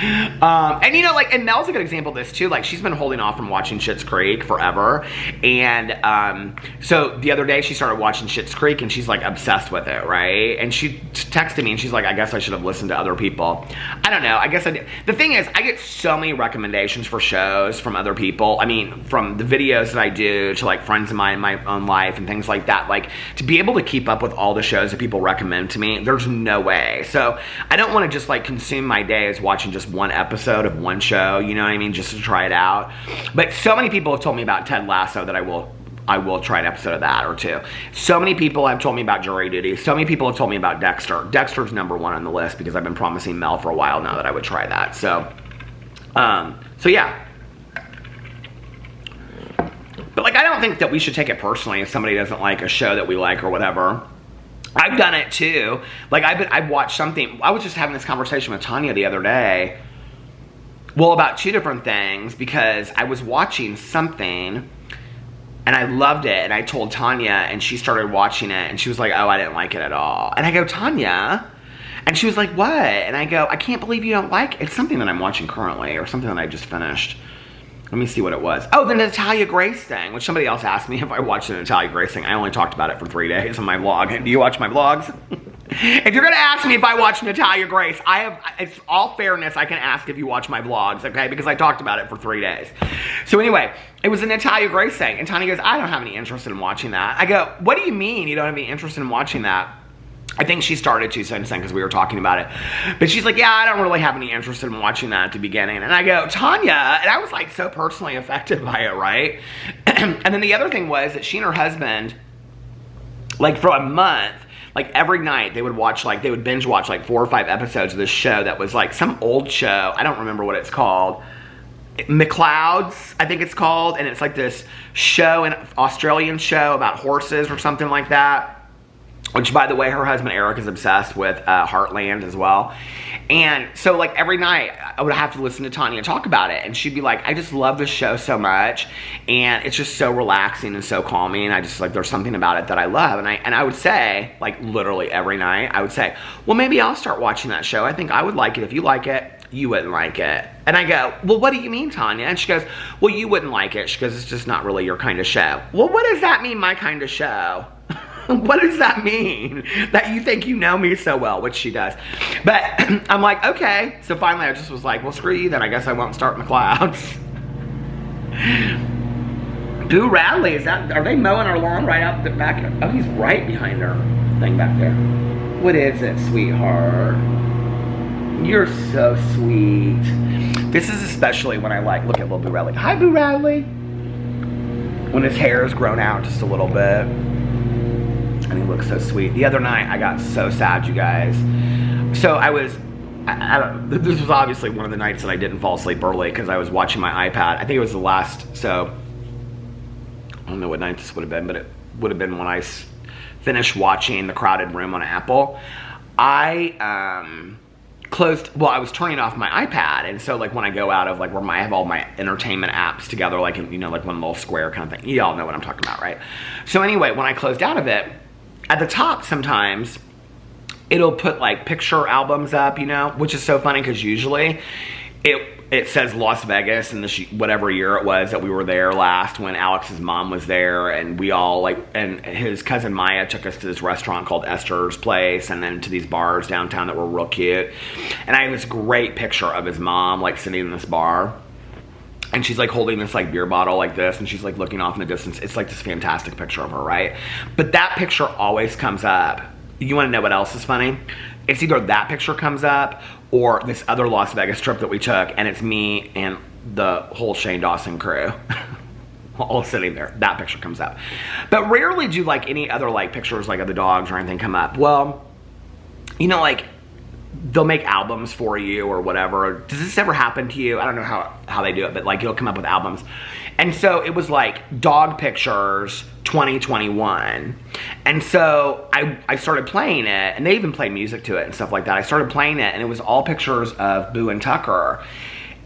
And you know, like, and Mel's a good example of this too. Like, she's been holding off from watching Schitt's Creek forever. And so the other day she started watching Schitt's Creek and she's like obsessed with it, right? And she texted me and she's like, I guess I should have listened to other people. I don't know, I guess I did. The thing is, I get so many recommendations for shows from other people. I mean, from the videos that I do to like friends of mine in my own life and things like that. Like, to be able to keep up with all the shows that people recommend to me, there's no way. So I don't want to just like consume my days watching just one episode of one show, you know what I mean, just to try it out. But so many people have told me about Ted Lasso that I will try an episode of that or 2. So many people have told me about Jury Duty. So many people have told me about Dexter. Dexter's number 1 on the list because I've been promising Mel for a while now that I would try that. So yeah. But like, I don't think that we should take it personally if somebody doesn't like a show that we like or whatever. I've done it too. Like, I've watched something. I was just having this conversation with Tanya the other day. Well, about 2 different things, because I was watching something and I loved it, and I told Tanya, and she started watching it and she was like, oh, I didn't like it at all. And I go, Tanya? And she was like, what? And I go, I can't believe you don't like it. It's something that I'm watching currently, or something that I just finished. Let me see what it was. Oh, the Natalia Grace thing, which somebody else asked me if I watched the Natalia Grace thing. I only talked about it for 3 days on my vlog. Do you watch my vlogs? If you're gonna ask me if I watch Natalia Grace, it's all fairness, I can ask if you watch my vlogs, okay? Because I talked about it for 3 days. So anyway, it was a Natalia Grace thing, and Tanya goes, I don't have any interest in watching that. I go, what do you mean you don't have any interest in watching that? I think she started to since then because we were talking about it. But she's like, yeah, I don't really have any interest in watching that at the beginning. And I go, Tanya, and I was like so personally affected by it, right? And then the other thing was that she and her husband, like for a month, like every night they would watch, like they would binge watch like 4 or 5 episodes of this show that was like some old show. I don't remember what it's called. McLeod's, I think it's called. And it's like this show, an Australian show about horses or something like that. Which, by the way, her husband Eric is obsessed with Heartland as well. And so, like, every night I would have to listen to Tanya talk about it. And she'd be like, I just love this show so much. And it's just so relaxing and so calming. And I just, like, there's something about it that I love. And I would say, like, literally every night, I would say, well, maybe I'll start watching that show. I think I would like it. If you like it, you wouldn't like it. And I go, well, what do you mean, Tanya? And she goes, well, you wouldn't like it. She goes, it's just not really your kind of show. Well, what does that mean, my kind of show? What does that mean? That you think you know me so well, which she does. But I'm like, okay. So finally I just was like, well, screw you then. I guess I won't start McLeod's. Boo Radley, are they mowing our lawn right out the back? Oh, he's right behind her thing back there. What is it, sweetheart? You're so sweet. This is especially when I like, look at little Boo Radley. Hi, Boo Radley. When his hair is grown out just a little bit. And he looks so sweet. The other night, I got so sad, you guys. So I don't, this was obviously one of the nights that I didn't fall asleep early because I was watching my iPad. I think it was the last, so I don't know what night this would have been, but it would have been when I finished watching The Crowded Room on Apple. I I was turning off my iPad, and so like when I go out of like where I have all my entertainment apps together, like in, you know, like one little square kind of thing. You all know what I'm talking about, right? So anyway, when I closed out of it, at the top sometimes it'll put like picture albums up, you know, which is so funny because usually it says Las Vegas and whatever year it was that we were there last when Alex's mom was there, and we all like, and his cousin Maya took us to this restaurant called Esther's Place and then to these bars downtown that were real cute. And I have this great picture of his mom like sitting in this bar, and she's like holding this like beer bottle like this, and she's like looking off in the distance. It's like this fantastic picture of her, right? But that picture always comes up. You want to know what else is funny? It's either that picture comes up or this other Las Vegas trip that we took, and it's me and the whole Shane Dawson crew all sitting there. That picture comes up. But rarely do like any other like pictures like of the dogs or anything come up. Well, you know, like they'll make albums for you or whatever. Does this ever happen to you? I don't know how they do it, but like it'll come up with albums. And so it was like dog pictures 2021. And so I started playing it, and they even play music to it and stuff like that. I started playing it, and it was all pictures of Boo and Tucker.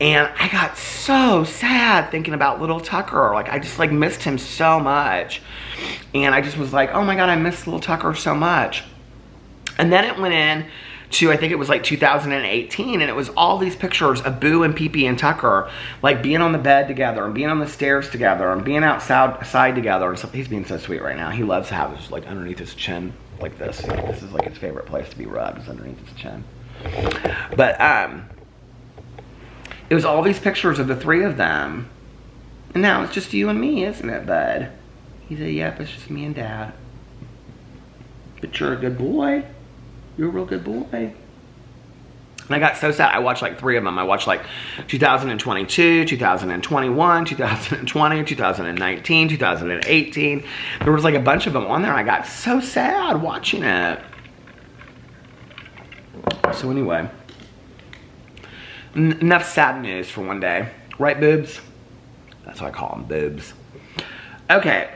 And I got so sad thinking about little Tucker. Like I just like missed him so much. And I just was like, oh my God, I miss little Tucker so much. And then it went in to, I think it was like 2018, and it was all these pictures of Boo and Pee-Pee and Tucker like being on the bed together and being on the stairs together and being outside together and stuff. He's being so sweet right now. He loves to have this like underneath his chin like this. This is like his favorite place to be rubbed, is underneath his chin. But it was all these pictures of the three of them, and now it's just you and me, isn't it, bud? He said, yep, it's just me and Dad. But you're a good boy. You're a real good boy. And I got so sad. I watched like 3 of them. I watched like 2022, 2021, 2020, 2019, 2018. There was like a bunch of them on there, and I got so sad watching it. So anyway, enough sad news for one day. Right, boobs? That's what I call them, boobs. Okay.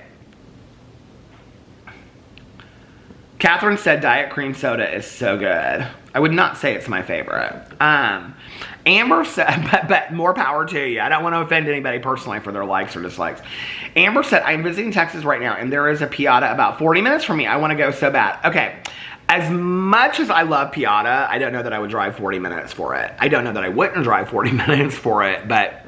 Catherine said Diet Cream Soda is so good. I would not say it's my favorite. Amber said, but more power to you. I don't want to offend anybody personally for their likes or dislikes. Amber said, I'm visiting Texas right now, and there is a Piata about 40 minutes from me. I want to go so bad. Okay, as much as I love Piata, I don't know that I would drive 40 minutes for it. I don't know that I wouldn't drive 40 minutes for it, but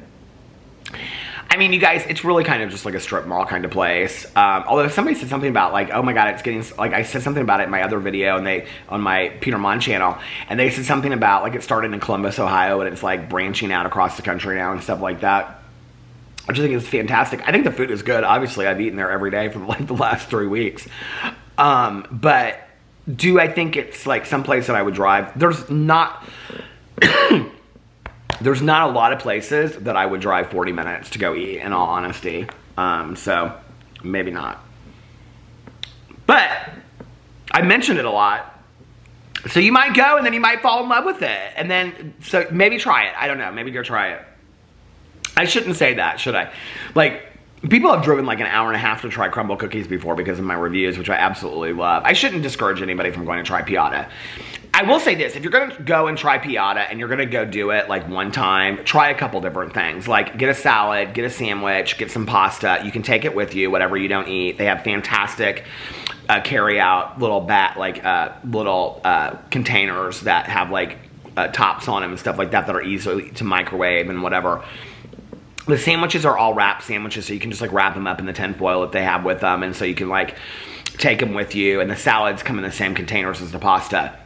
I mean, you guys, it's really kind of just like a strip mall kind of place. Although somebody said something about like, oh my God, it's getting, like I said something about it in my other video and on my Peter Monn channel, and they said something about like it started in Columbus, Ohio, and it's like branching out across the country now and stuff like that. I just think it's fantastic. I think the food is good. Obviously, I've eaten there every day for like the last 3 weeks. But do I think it's like someplace that I would drive? There's not... There's not a lot of places that I would drive 40 minutes to go eat, in all honesty. So, maybe not. But, I mentioned it a lot. So you might go and then you might fall in love with it. And then, so maybe try it. I don't know. Maybe go try it. I shouldn't say that, should I? Like, people have driven like an hour and a half to try crumble cookies before because of my reviews, which I absolutely love. I shouldn't discourage anybody from going to try Piata. I will say this, if you're going to go and try Piata and you're going to go do it like one time, try a couple different things. Like get a salad, get a sandwich, get some pasta. You can take it with you, whatever you don't eat. They have fantastic carry-out little containers that have like tops on them and stuff like that that are easy to microwave and whatever. The sandwiches are all wrap sandwiches, so you can just like wrap them up in the tin foil that they have with them, and so you can like take them with you, and the salads come in the same containers as the pasta.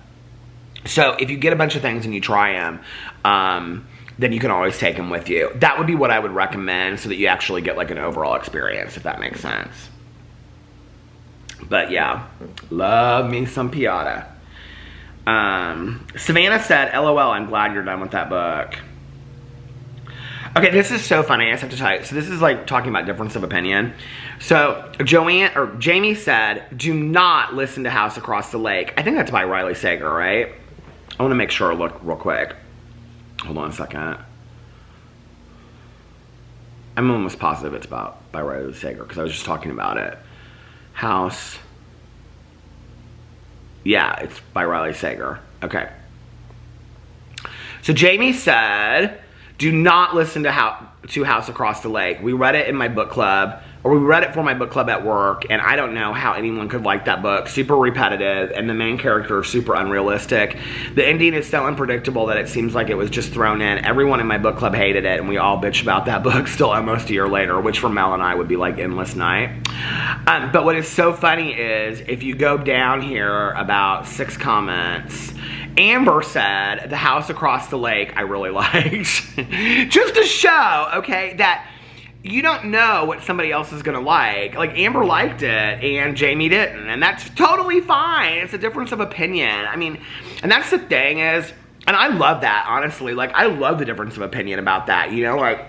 So if you get a bunch of things and you try them, then you can always take them with you. That would be what I would recommend so that you actually get like an overall experience, if that makes sense. But yeah, love me some Piata. Savannah said, LOL, I'm glad you're done with that book. Okay, this is so funny. I just have to tell you. So this is like talking about difference of opinion. So Jamie said, do not listen to House Across the Lake. I think that's by Riley Sager, right? I want to make sure. Look real quick. Hold on a second. I'm almost positive it's by Riley Sager because I was just talking about it. House. Yeah, it's by Riley Sager. Okay. So Jamie said, do not listen to House Across the Lake. We read it in my book club, or we read it for my book club at work, and I don't know how anyone could like that book. Super repetitive, and the main character is super unrealistic. The ending is so unpredictable that it seems like it was just thrown in. Everyone in my book club hated it, and we all bitched about that book still almost a year later, which for Mel and I would be like endless night. But what is so funny is, if you go down here about 6 comments, Amber said, the House Across the Lake I really liked. Just to show, okay, that you don't know what somebody else is gonna like. Like, Amber liked it and Jamie didn't, and that's totally fine. It's a difference of opinion. I mean, and that's the thing is, and I love that, honestly. Like, I love the difference of opinion about that, you know? Like,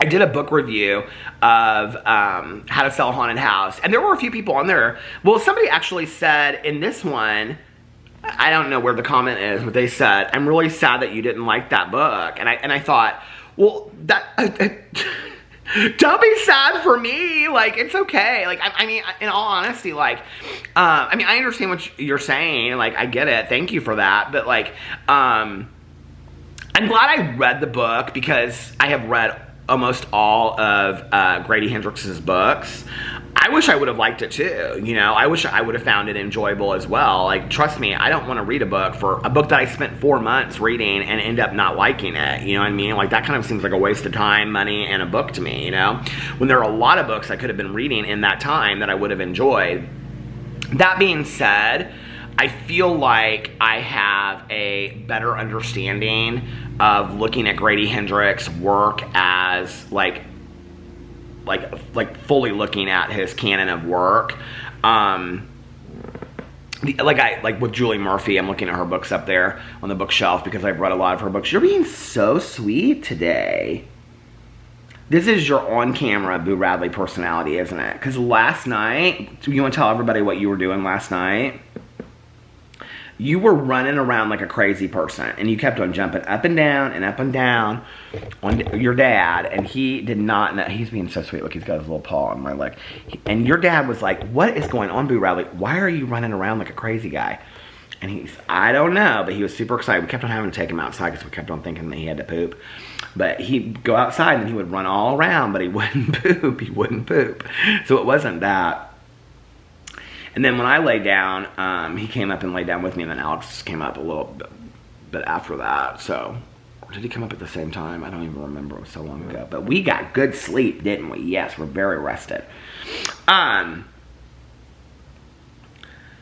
I did a book review of How to Sell a Haunted House, and there were a few people on there. Well, somebody actually said in this one, I don't know where the comment is, but they said, I'm really sad that you didn't like that book. And I thought, well, don't be sad for me. Like, it's okay. Like, I mean, in all honesty, like, I mean, I understand what you're saying. Like, I get it. Thank you for that. But, like, I'm glad I read the book because I have read almost all of Grady Hendrix's books. I wish I would have liked it too, you know. I wish I would have found it enjoyable as well. Like, trust me, I don't want to read a book that I spent 4 months reading and end up not liking it, you know what I mean? Like, that kind of seems like a waste of time, money, and a book to me, you know? When there are a lot of books I could have been reading in that time that I would have enjoyed. That being said, I feel like I have a better understanding of looking at Grady Hendrix's work as, like fully looking at his canon of work. Like with Julie Murphy, I'm looking at her books up there on the bookshelf because I've read a lot of her books. You're being so sweet today. This is your on-camera Boo Radley personality, isn't it? Because last night, you want to tell everybody what you were doing last night? You were running around like a crazy person, and you kept on jumping up and down on your dad, and he did not know. He's being so sweet. Look, he's got his little paw on my leg. And your dad was like, what is going on, Boo Radley? Why are you running around like a crazy guy? And he's, I don't know, but he was super excited. We kept on having to take him outside because we kept on thinking that he had to poop. But he'd go outside, and he would run all around, but he wouldn't poop. He wouldn't poop. So it wasn't that. And then when I lay down, he came up and laid down with me, and then Alex came up a little bit after that. So, or did he come up at the same time? I don't even remember. It was so long ago. But we got good sleep, didn't we? Yes, we're very rested.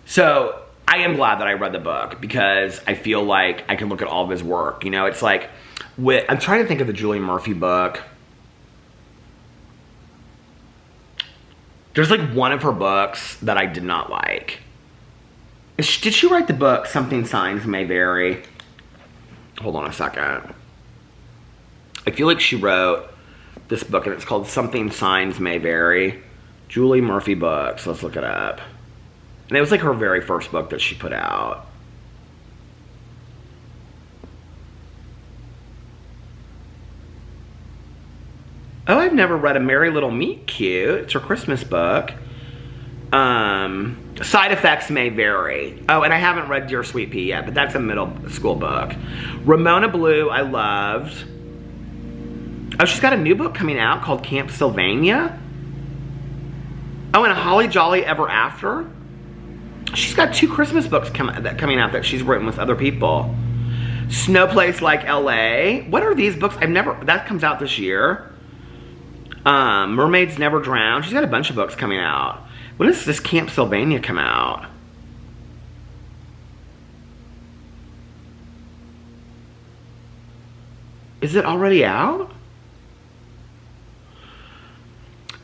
So, I am glad that I read the book because I feel like I can look at all of his work. You know, it's like, I'm trying to think of the Julie Murphy book. There's like one of her books that I did not like. Did she write the book Something Signs May Vary? Hold on a second. I feel like she wrote this book and it's called Something Signs May Vary. Julie Murphy books. Let's look it up. And it was like her very first book that she put out. Oh, I've never read A Merry Little Meet Cute. It's her Christmas book. Side Effects May Vary. Oh, and I haven't read Dear Sweet Pea yet, but that's a middle school book. Ramona Blue, I loved. Oh, she's got a new book coming out called Camp Sylvania. Oh, and a Holly Jolly Ever After. She's got 2 Christmas books coming out that she's written with other people. Snow Place Like LA. What are these books? That comes out this year. Mermaids Never Drown. She's got a bunch of books coming out. When does this Camp Sylvania come out? Is it already out?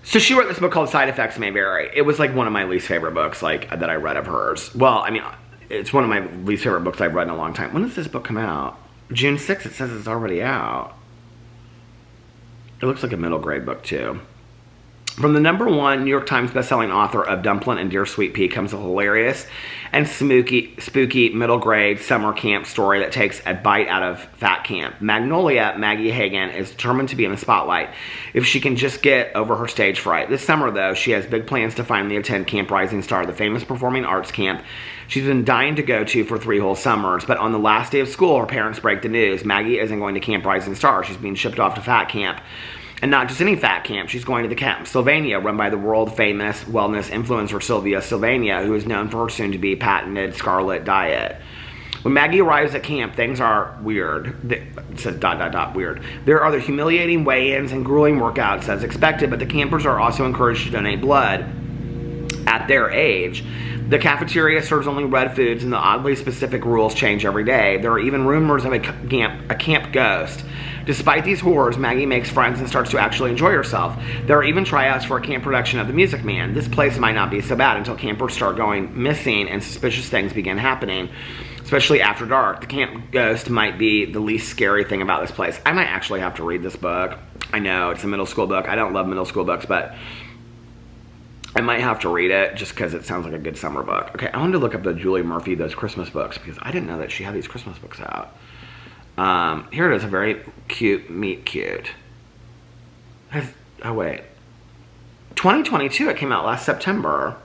So she wrote this book called Side Effects May Vary. It was like one of my least favorite books that I read of hers. Well, I mean, it's one of my least favorite books I've read in a long time. When does this book come out? June 6th, it says it's already out. It looks like a middle grade book too. From the #1 New York Times bestselling author of Dumplin' and Dear Sweet Pea comes a hilarious and spooky middle grade summer camp story that takes a bite out of fat camp. Magnolia, Maggie Hagan, is determined to be in the spotlight if she can just get over her stage fright. This summer, though, she has big plans to finally attend Camp Rising Star, the famous performing arts camp she's been dying to go to for 3 whole summers. But on the last day of school, her parents break the news. Maggie isn't going to Camp Rising Star. She's being shipped off to fat camp. And not just any fat camp, she's going to the Camp Sylvania, run by the world-famous wellness influencer Sylvia Sylvania, who is known for her soon-to-be patented Scarlet Diet. When Maggie arrives at camp, things are weird. It says ... weird. There are the humiliating weigh-ins and grueling workouts as expected, but the campers are also encouraged to donate blood at their age. The cafeteria serves only red foods, and the oddly specific rules change every day. There are even rumors of a camp ghost. Despite these horrors, Maggie makes friends and starts to actually enjoy herself. There are even tryouts for a camp production of The Music Man. This place might not be so bad until campers start going missing and suspicious things begin happening, especially after dark. The camp ghost might be the least scary thing about this place. I might actually have to read this book. I know, it's a middle school book. I don't love middle school books, but I might have to read it just because it sounds like a good summer book. Okay, I wanted to look up the Julie Murphy, those Christmas books, because I didn't know that she had these Christmas books out. Here it is, a very cute meet cute. Oh wait, 2022. It came out last September,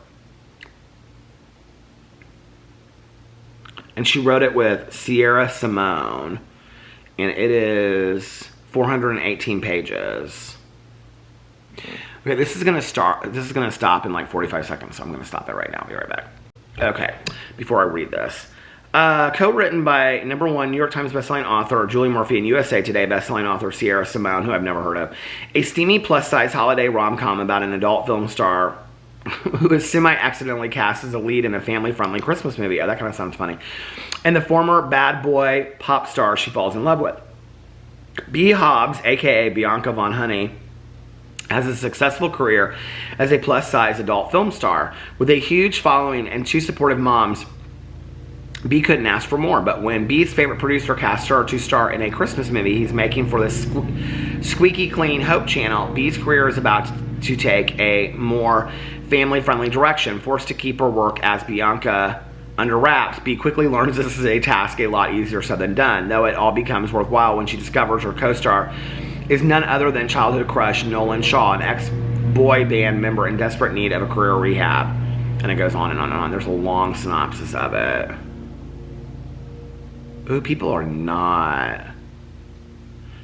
and she wrote it with Sierra Simone, and it is 418 pages. Okay, this is gonna stop in like 45 seconds, so I'm gonna stop it right now. I'll be right back. Okay, before I read this. Co-written by #1 New York Times bestselling author Julie Murphy and USA Today bestselling author Sierra Simone, who I've never heard of. A steamy plus-size holiday rom-com about an adult film star who is semi-accidentally cast as a lead in a family-friendly Christmas movie. Oh, that kind of sounds funny. And the former bad boy pop star she falls in love with. Bea Hobbs, a.k.a. Bianca Von Honey, has a successful career as a plus-size adult film star. With a huge following and 2 supportive moms, Bea couldn't ask for more. But when Bea's favorite producer cast her to star in a Christmas movie he's making for the squeaky clean Hope Channel, Bea's career is about to take a more family-friendly direction. Forced to keep her work as Bianca under wraps, Bea quickly learns this is a task a lot easier said than done, though it all becomes worthwhile when she discovers her co-star is none other than childhood crush Nolan Shaw, an ex-boy band member in desperate need of a career rehab. And it goes on and on and on. There's a long synopsis of it. Ooh, people are not.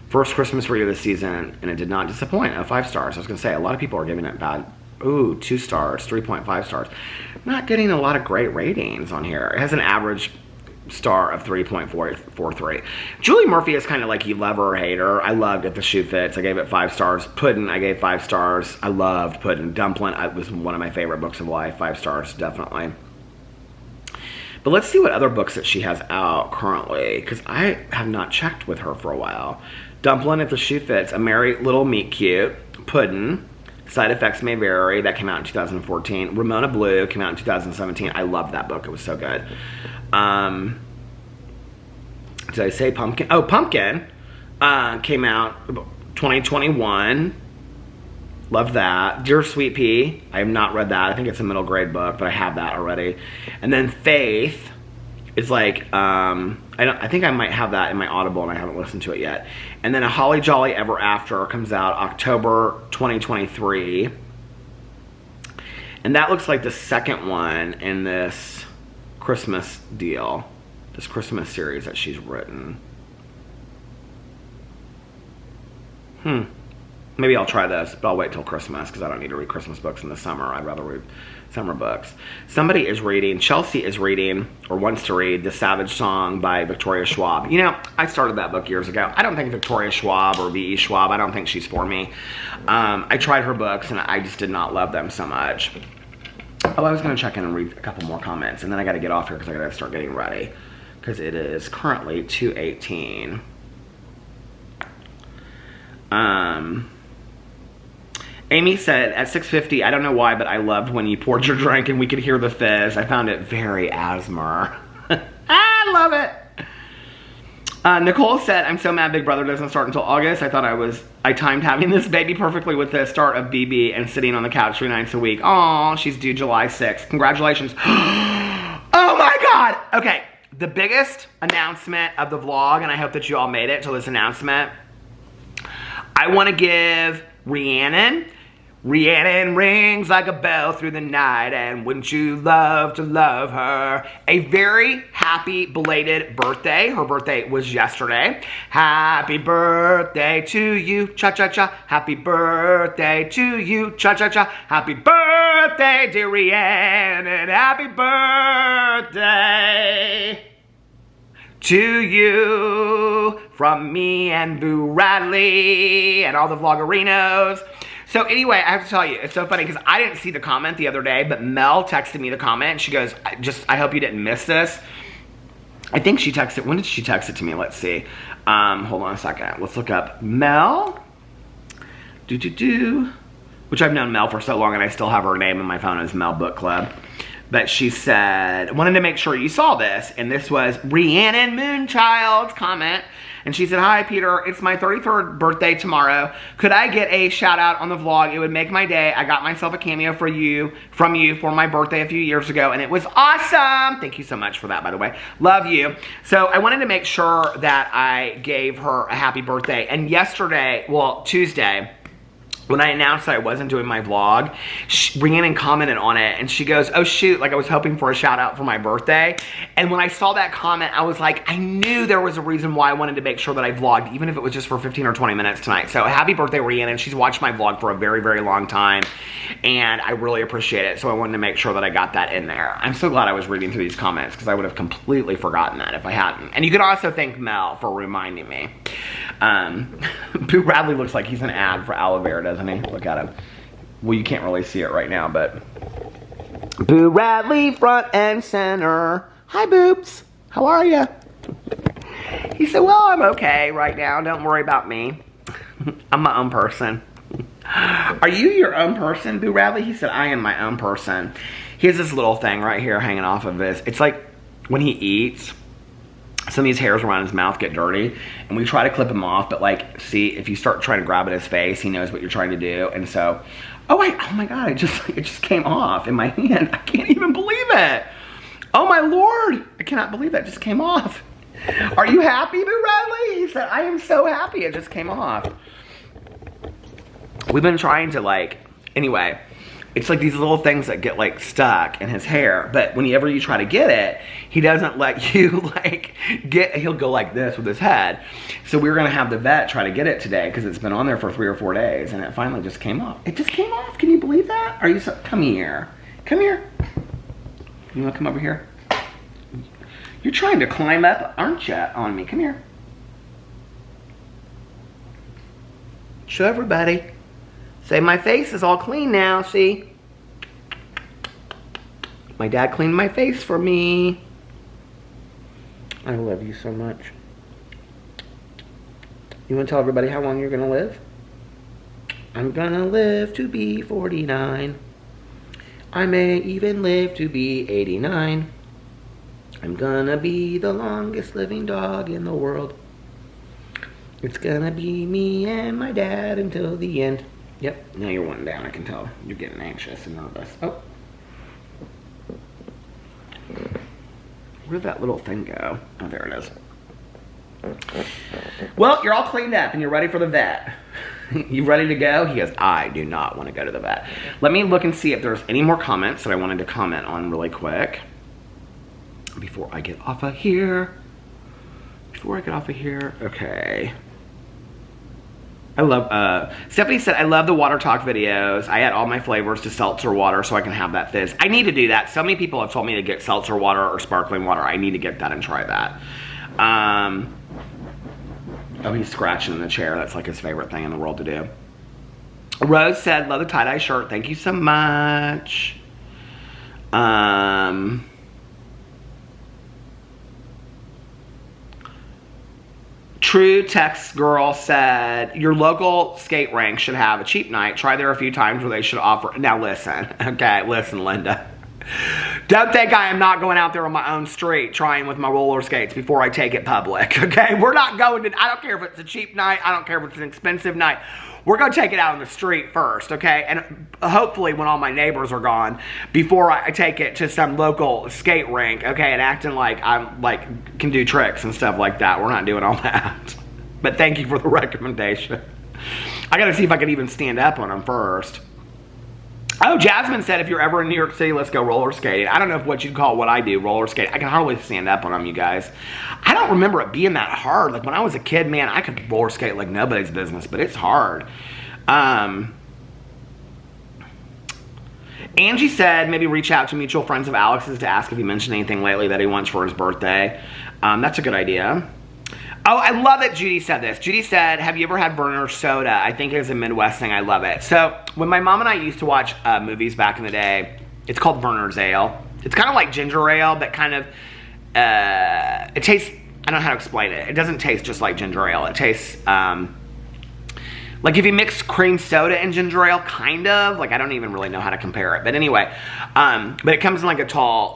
First Christmas read of the season, and it did not disappoint. 5 stars. I was going to say, a lot of people are giving it bad. Ooh, 2 stars, 3.5 stars. Not getting a lot of great ratings on here. It has an average star of 3.43. Julie Murphy is kind of like you love her or hate her. I loved If the Shoe Fits. I gave it 5 stars. Puddin', I gave 5 stars. I loved Puddin'. Dumplin', it was one of my favorite books of life. 5 stars, definitely. But let's see what other books that she has out currently, because I have not checked with her for a while. Dumplin', If the Shoe Fits, A Merry Little Meet Cute, Puddin', Side Effects May Vary, that came out in 2014. Ramona Blue came out in 2017. I loved that book. It was so good. Did I say Pumpkin? Oh, Pumpkin came out 2021. Love that. Dear Sweet Pea, I have not read that. I think it's a middle grade book, but I have that already. And then Faith is like, I think I might have that in my Audible and I haven't listened to it yet. And then A Holly Jolly Ever After comes out October 2023. And that looks like the second one in this Christmas deal. This Christmas series that she's written. Maybe I'll try this, but I'll wait till Christmas because I don't need to read Christmas books in the summer. I'd rather read summer books. Somebody is reading, Chelsea is reading, or wants to read, The Savage Song by Victoria Schwab. You know, I started that book years ago. I don't think Victoria Schwab or V.E. Schwab, I don't think she's for me. I tried her books and I just did not love them so much. Oh, I was going to check in and read a couple more comments, and then I got to get off here because I got to start getting ready. Because it is currently 2:18. Amy said, at 6:50, I don't know why, but I loved when you poured your drink and we could hear the fizz. I found it very ASMR. I love it. Nicole said, I'm so mad Big Brother doesn't start until August. I thought I timed having this baby perfectly with the start of BB and sitting on the couch 3 nights a week. Aw, she's due July 6th. Congratulations. Oh my God. Okay, the biggest announcement of the vlog, and I hope that you all made it to this announcement. I want to give Rhiannon rings like a bell through the night, and wouldn't you love to love her, a very happy belated birthday. Her birthday was yesterday. Happy birthday to you, cha-cha-cha. Happy birthday to you, cha-cha-cha. Happy birthday, dear Rhiannon. Happy birthday to you from me and Boo Radley and all the vloggerinos. So anyway, I have to tell you, it's so funny because I didn't see the comment the other day, but Mel texted me the comment and she goes, I hope you didn't miss this. I think she texted, when did she text it to me? Let's see. Hold on a second. Let's look up Mel. Which I've known Mel for so long and I still have her name in my phone as Mel Book Club. But she said, wanted to make sure you saw this. And this was Rhiannon Moonchild's comment. And she said, hi, Peter. It's my 33rd birthday tomorrow. Could I get a shout out on the vlog? It would make my day. I got myself a cameo from you for my birthday a few years ago. And it was awesome. Thank you so much for that, by the way. Love you. So I wanted to make sure that I gave her a happy birthday. And yesterday, well, Tuesday, when I announced that I wasn't doing my vlog, Rhiannon commented on it and she goes, oh shoot, like I was hoping for a shout out for my birthday. And when I saw that comment, I was like, I knew there was a reason why I wanted to make sure that I vlogged, even if it was just for 15 or 20 minutes tonight. So happy birthday, Rhiannon. She's watched my vlog for a very, very long time and I really appreciate it. So I wanted to make sure that I got that in there. I'm so glad I was reading through these comments because I would have completely forgotten that if I hadn't. And you could also thank Mel for reminding me. Boo Bradley looks like he's an ad for aloe vera, doesn't he? Look at him. Well, you can't really see it right now, but Boo Radley front and center. Hi, Boobs. How are you? He said, well, I'm okay right now. Don't worry about me. I'm my own person. Are you your own person, Boo Radley? He said, I am my own person. He has this little thing right here hanging off of his. It's like when he eats, some of these hairs around his mouth get dirty and we try to clip him off, but like, see, if you start trying to grab at his face, he knows what you're trying to do. And so, oh my God, it just came off in my hand. I can't even believe it. Oh my Lord, I cannot believe that just came off. Are you happy, Boo Radley? He said, I am so happy it just came off. We've been trying to like, anyway, it's like these little things that get like stuck in his hair, but whenever you try to get it, he doesn't let you like he'll go like this with his head. So we were gonna have the vet try to get it today because it's been on there for 3 or 4 days and it finally just came off. It just came off, can you believe that? Are you so, come here. Come here. You wanna come over here? You're trying to climb up, aren't you, on me? Come here. Show everybody. Say, my face is all clean now, see? My dad cleaned my face for me. I love you so much. You want to tell everybody how long you're going to live? I'm going to live to be 49. I may even live to be 89. I'm going to be the longest living dog in the world. It's going to be me and my dad until the end. Yep, now you're one down, I can tell. You're getting anxious and nervous. Oh. Where'd that little thing go? Oh, there it is. Well, you're all cleaned up and you're ready for the vet. You ready to go? He goes, I do not want to go to the vet. Let me look and see if there's any more comments that I wanted to comment on really quick. Before I get off of here. Okay. I love, Stephanie said, I love the water talk videos. I add all my flavors to seltzer water so I can have that fizz. I need to do that. So many people have told me to get seltzer water or sparkling water. I need to get that and try that. Oh, he's scratching in the chair. That's like his favorite thing in the world to do. Rose said, love the tie-dye shirt. Thank you so much. True Text Girl said, your local skate rink should have a cheap night. Try there a few times where they should offer. Now listen, okay, listen, Linda. Don't think I am not going out there on my own street trying with my roller skates before I take it public, okay? We're not going to, I don't care if it's a cheap night, I don't care if it's an expensive night. We're going to take it out on the street first, okay? And hopefully when all my neighbors are gone, before I take it to some local skate rink, okay, and acting like I'm, like, can do tricks and stuff like that. We're not doing all that. But thank you for the recommendation. I got to see if I can even stand up on them first. Oh, Jasmine said if you're ever in New York City, let's go roller skating. I don't know if what you'd call what I do, roller skating. I can hardly stand up on them, you guys. I don't remember it being that hard. Like when I was a kid, man, I could roller skate like nobody's business, but it's hard. Angie said maybe reach out to mutual friends of Alex's to ask if he mentioned anything lately that he wants for his birthday. That's a good idea. Oh, I love that Judy said this. Judy said, have you ever had Verner's soda? I think it is a Midwest thing. I love it. So when my mom and I used to watch movies back in the day, it's called Verner's Ale. It's kind of like ginger ale, but kind of, it tastes, I don't know how to explain it. It doesn't taste just like ginger ale. It tastes like if you mix cream soda and ginger ale, kind of. Like I don't even really know how to compare it. But anyway, but it comes in like a tall,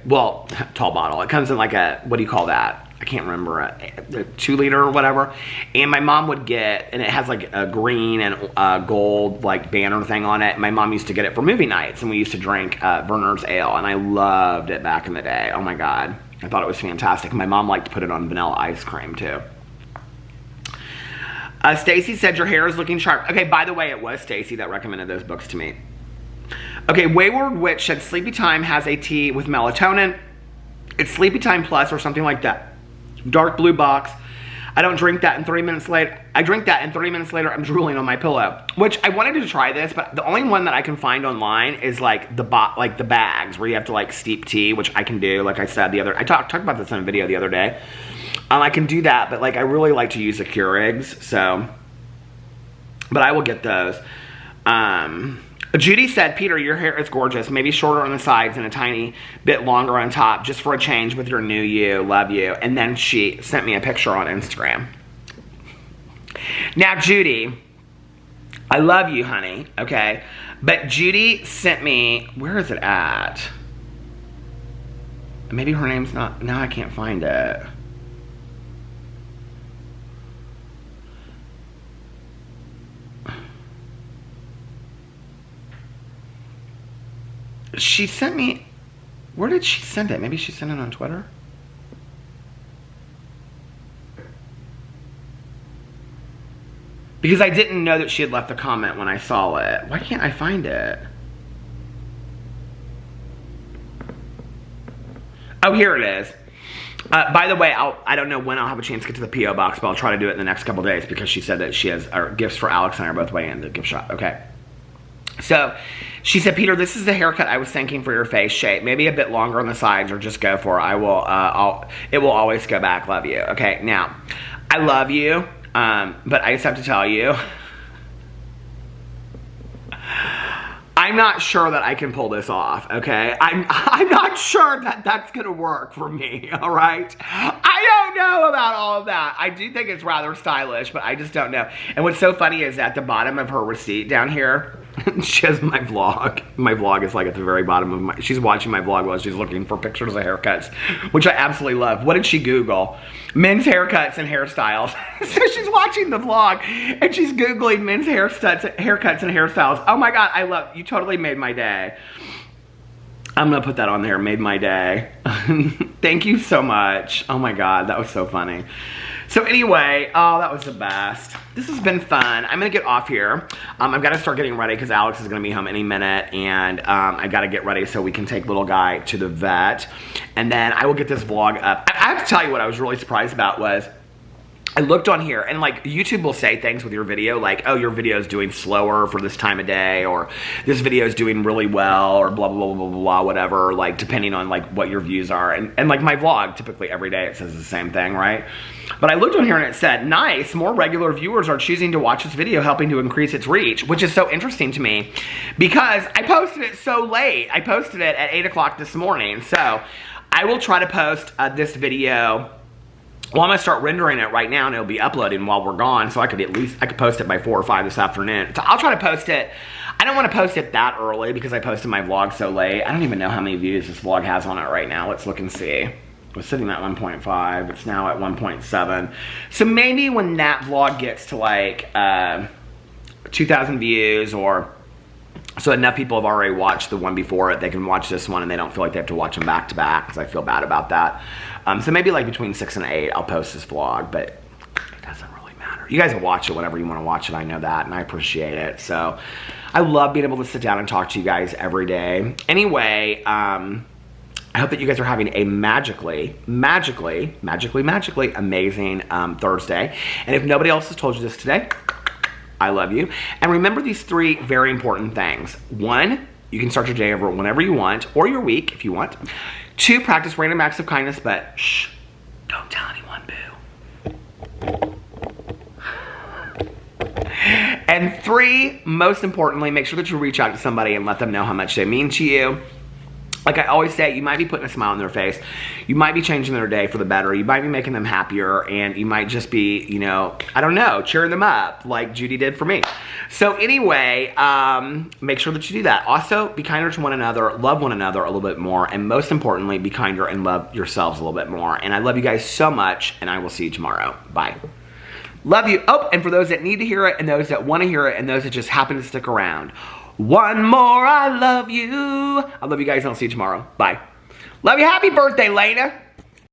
well, tall bottle. It comes in like a, what do you call that? I can't remember, a 2 liter or whatever. And my mom would get, and it has like a green and gold like banner thing on it. My mom used to get it for movie nights, and we used to drink Verner's Ale, and I loved it back in the day. Oh my God, I thought it was fantastic. My mom liked to put it on vanilla ice cream too. Stacy said your hair is looking sharp. Okay, by the way, it was Stacy that recommended those books to me. Okay, Wayward Witch said Sleepy Time has a tea with melatonin. It's Sleepy Time Plus or something like that. Dark blue box. I don't drink that, and 3 minutes later, I drink that, and 3 minutes later, I'm drooling on my pillow. Which I wanted to try this, but the only one that I can find online is like the bags where you have to like steep tea, which I can do. Like I said I talked about this in a video the other day. I can do that, but like I really like to use the Keurigs, so. But I will get those. Judy said, Peter, your hair is gorgeous. Maybe shorter on the sides and a tiny bit longer on top, just for a change with your new you. Love you. And then she sent me a picture on Instagram. Now, Judy, I love you, honey, okay? But Judy sent me, where is it at? Maybe her name's not, now I can't find it. She sent me, where did she send it? Maybe she sent it on Twitter? Because I didn't know that she had left a comment when I saw it. Why can't I find it? Oh, here it is. By the way, I don't know when I'll have a chance to get to the P.O. box, but I'll try to do it in the next couple days because she said that she has gifts for Alex and I are both way in the gift shop. Okay. So, she said, Peter, this is the haircut I was thinking for your face shape. Maybe a bit longer on the sides or just go for it. It will always go back. Love you. Okay, now, I love you, but I just have to tell you, I'm not sure that I can pull this off, okay? I'm not sure that that's going to work for me, all right? I don't know about all of that. I do think it's rather stylish, but I just don't know. And what's so funny is at the bottom of her receipt down here, she has my vlog. My vlog is like at the very bottom of my, she's watching my vlog while she's looking for pictures of haircuts, which I absolutely love. What did she Google? Men's haircuts and hairstyles. So she's watching the vlog and she's Googling men's haircuts and hairstyles. Oh my God, I love, you totally made my day. I'm gonna put that on there, made my day. Thank you so much. Oh my God, that was so funny. So anyway, oh, that was the best. This has been fun. I'm gonna get off here. I've gotta start getting ready because Alex is gonna be home any minute, and I gotta get ready so we can take little guy to the vet. And then I will get this vlog up. I have to tell you what I was really surprised about was, I looked on here and like YouTube will say things with your video like, oh, your video is doing slower for this time of day, or this video is doing really well, or blah, blah, blah, blah, blah, whatever, like depending on like what your views are. And like my vlog, typically every day it says the same thing, right? But I looked on here and it said, nice, more regular viewers are choosing to watch this video, helping to increase its reach, which is so interesting to me because I posted it so late. I posted it at 8 o'clock this morning. So I will try to post this video. Well, I'm gonna start rendering it right now and it'll be uploading while we're gone, so I could post it by 4 or 5 this afternoon. So I'll try to post it. I don't want to post it that early because I posted my vlog so late. I don't even know how many views this vlog has on it right now. Let's look and see. It was sitting at 1.5. It's now at 1.7. So maybe when that vlog gets to like 2,000 views, or so enough people have already watched the one before it, they can watch this one and they don't feel like they have to watch them back to back, because I feel bad about that. So maybe like between 6 and 8, I'll post this vlog, but it doesn't really matter. You guys will watch it whenever you want to watch it. I know that, and I appreciate it. So I love being able to sit down and talk to you guys every day. Anyway, I hope that you guys are having a magically amazing Thursday. And if nobody else has told you this today, I love you. And remember these 3 very important things. 1, you can start your day over whenever you want, or your week if you want. 2, practice random acts of kindness, but shh, don't tell anyone, boo. And 3, most importantly, make sure that you reach out to somebody and let them know how much they mean to you. Like I always say, you might be putting a smile on their face. You might be changing their day for the better. You might be making them happier, and you might just be, you know, I don't know, cheering them up like Judy did for me. So anyway, make sure that you do that. Also, be kinder to one another, love one another a little bit more, and most importantly, be kinder and love yourselves a little bit more. And I love you guys so much, and I will see you tomorrow. Bye. Love you. Oh, and for those that need to hear it, and those that want to hear it, and those that just happen to stick around, one more, I love you. I love you guys, and I'll see you tomorrow. Bye. Love you. Happy birthday, Lena.